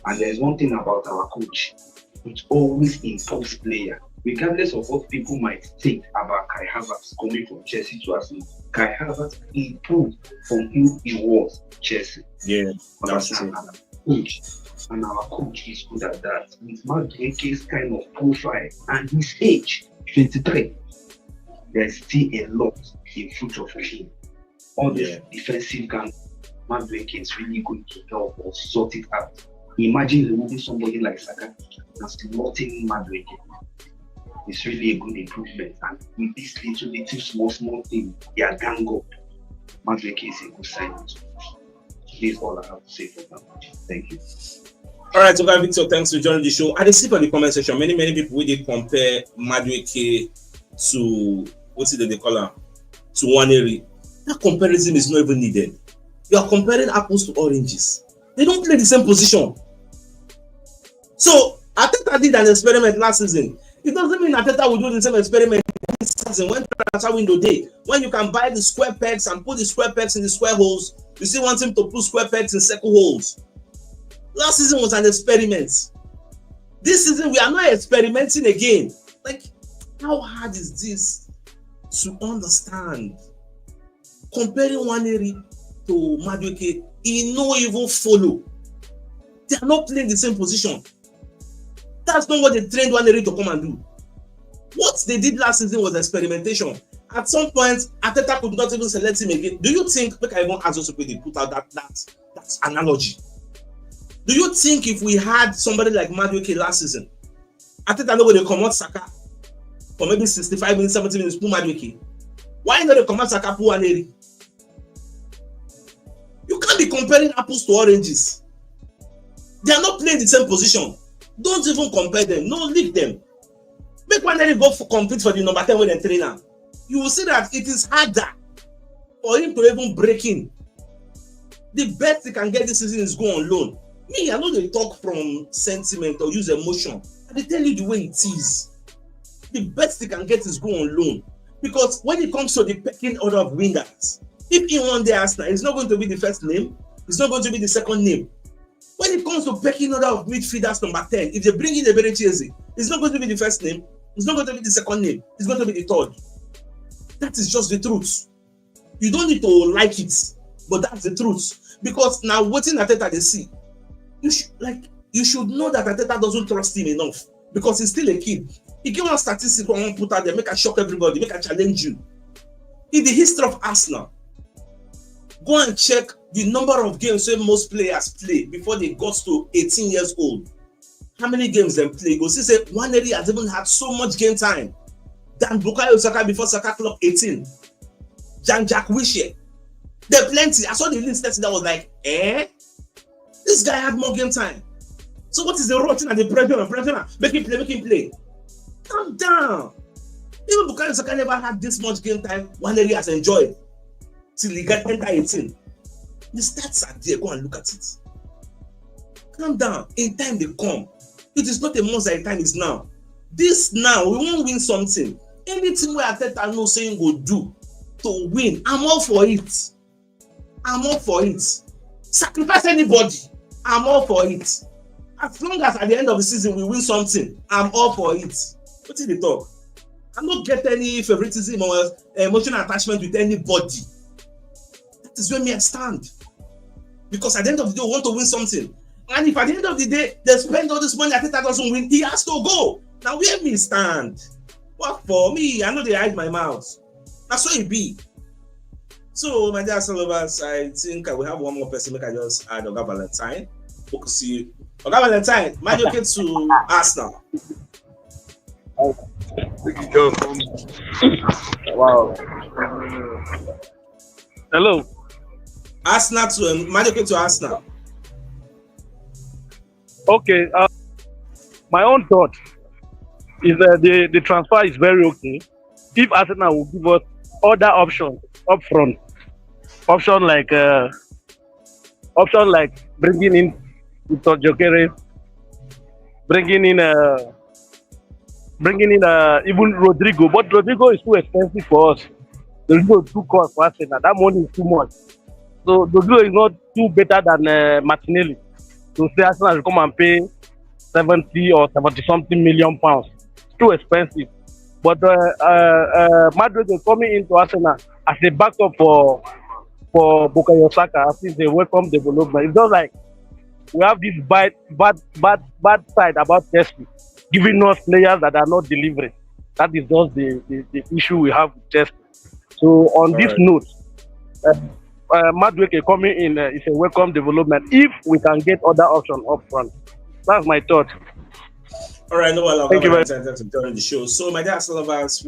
and there's one thing about our coach, which always improves player. Regardless of what people might think about Kai Havertz coming from Chelsea to Arsenal, Kai Havertz improved from who he was Chelsea. Yeah, that's true. And our coach is good at that. With Madueke's kind of profile and his age, 23, there's still a lot in front of him. All this defensive gang, Madueke is really going to help us sort it out. Imagine removing somebody like Saka and slotting Madueke. It's really a good improvement. And with this little small thing, they are gang up. Madueke is a good sign. This is all I have to say for now. Thank you. All right, okay, Victor, thanks for joining the show. I see for the comment section, many people will compare Madueke to what's it that they call her to Waneri. That comparison is not even needed. You are comparing apples to oranges. They don't play the same position. So Ateta did an experiment last season. It doesn't mean Ateta will do the same experiment this season when transfer window day. When you can buy the square pegs and put the square pegs in the square holes, you still want him to put square pegs in circle holes. Last season was an experiment. This season we are not experimenting again. Like, how hard is this to understand? Comparing Waneri to Madueke, he no even follow. They are not playing the same position. That's not what they trained Waneri to come and do. What they did last season was experimentation. At some point, Ateta could not even select him again. Do you think, like I even ask those people, they put out that analogy? Do you think if we had somebody like Madueke last season, Ateta know they come out Saka for maybe 65 minutes, 70 minutes, put Madueke? Why not they come out Saka, put Waneri? You can't be comparing apples to oranges. They are not playing the same position. Don't even compare them. No, leave them. Make Waneri go for compete for the number 10 with the trainer. You will see that it is harder for him to even break in. The best he can get this season is go on loan. Me, I know they talk from sentiment or use emotion. They tell you the way it is. The best he can get is go on loan. Because when it comes to the pecking order of wingers, if in one day Arsenal, it's not going to be the first name, it's not going to be the second name. When it comes to pecking order of midfielders number 10, if they bring in a Berechese, it's not going to be the first name, it's not going to be the second name, it's going to be the third. That is just the truth. You don't need to like it, but that's the truth. Because now waiting Ateta they see, you should know that Ateta doesn't trust him enough because he's still a kid. He give one statistic on put out there, make a shock everybody, make a challenge you. In the history of Arsenal, go and check the number of games where most players play before they got to 18 years old. How many games they play? Go see, say Waneri has even had so much game time than Bukayo Saka before Saka clocked 18. Jack Wishe. There are plenty. I saw the list that was like, this guy had more game time. So what is the routine and the pressure? Make him play. Calm down. Even Bukayo Saka never had this much game time. Waneri has enjoyed till he got enter 18. The stats are there. Go and look at it. Calm down. In time they come. It is not a month that time is now. This now, we won't win something. Anything where Ateta knows saying go do to win, I'm all for it. I'm all for it. Sacrifice anybody, I'm all for it. As long as at the end of the season we win something, I'm all for it. What did they talk? I don't get any favoritism or emotional attachment with anybody. That is where me I stand. Because at the end of the day, we want to win something. And if at the end of the day, they spend all this money, Ateta doesn't win, he has to go. Now where me stand? What for me? I know they hide my mouth. That's what it be. So, my dear Salovas, I think I will have one more person. Make I just add Oga Valentine. Focus you. Oga Valentine, Madueke to Arsenal. Wow. Hello. Arsenal to Madueke to Arsenal. Okay. My own thought is that the transfer is very okay. If Arsenal will give us other options up front, option like bringing in Victor Gyökeres, bringing in even Rodrigo, but Rodrigo is too expensive for us. Rodrigo is too cost for Arsenal. That money is too much. So Rodrigo is not too better than Martinelli. So say Arsenal will come and pay 70 or 70 something million pounds. It's too expensive. But Madrid is coming into Arsenal as a backup for Bukayo Saka. I think they welcome development. It's just like we have this bad side about Chelsea, giving us players that are not delivering. That is just the issue we have with Chelsea. So on this note, Madueke coming in is a welcome development if we can get other options up front. That's my thought. All right, no, thank you very much for joining the show. So, my dear Salovas,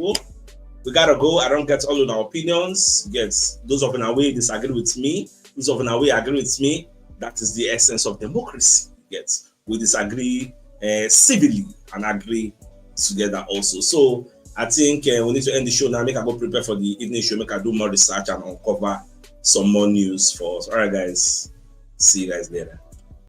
we gotta go. I don't get all of our opinions. Yes, those of you in our way disagree with me. those of you agree with me, that is the essence of democracy. Yes, we disagree civilly and agree together also. So I think we need to end the show now. Make I go prepare for the evening show. Make I do more research and uncover some more news for us. All right, guys. See you guys later.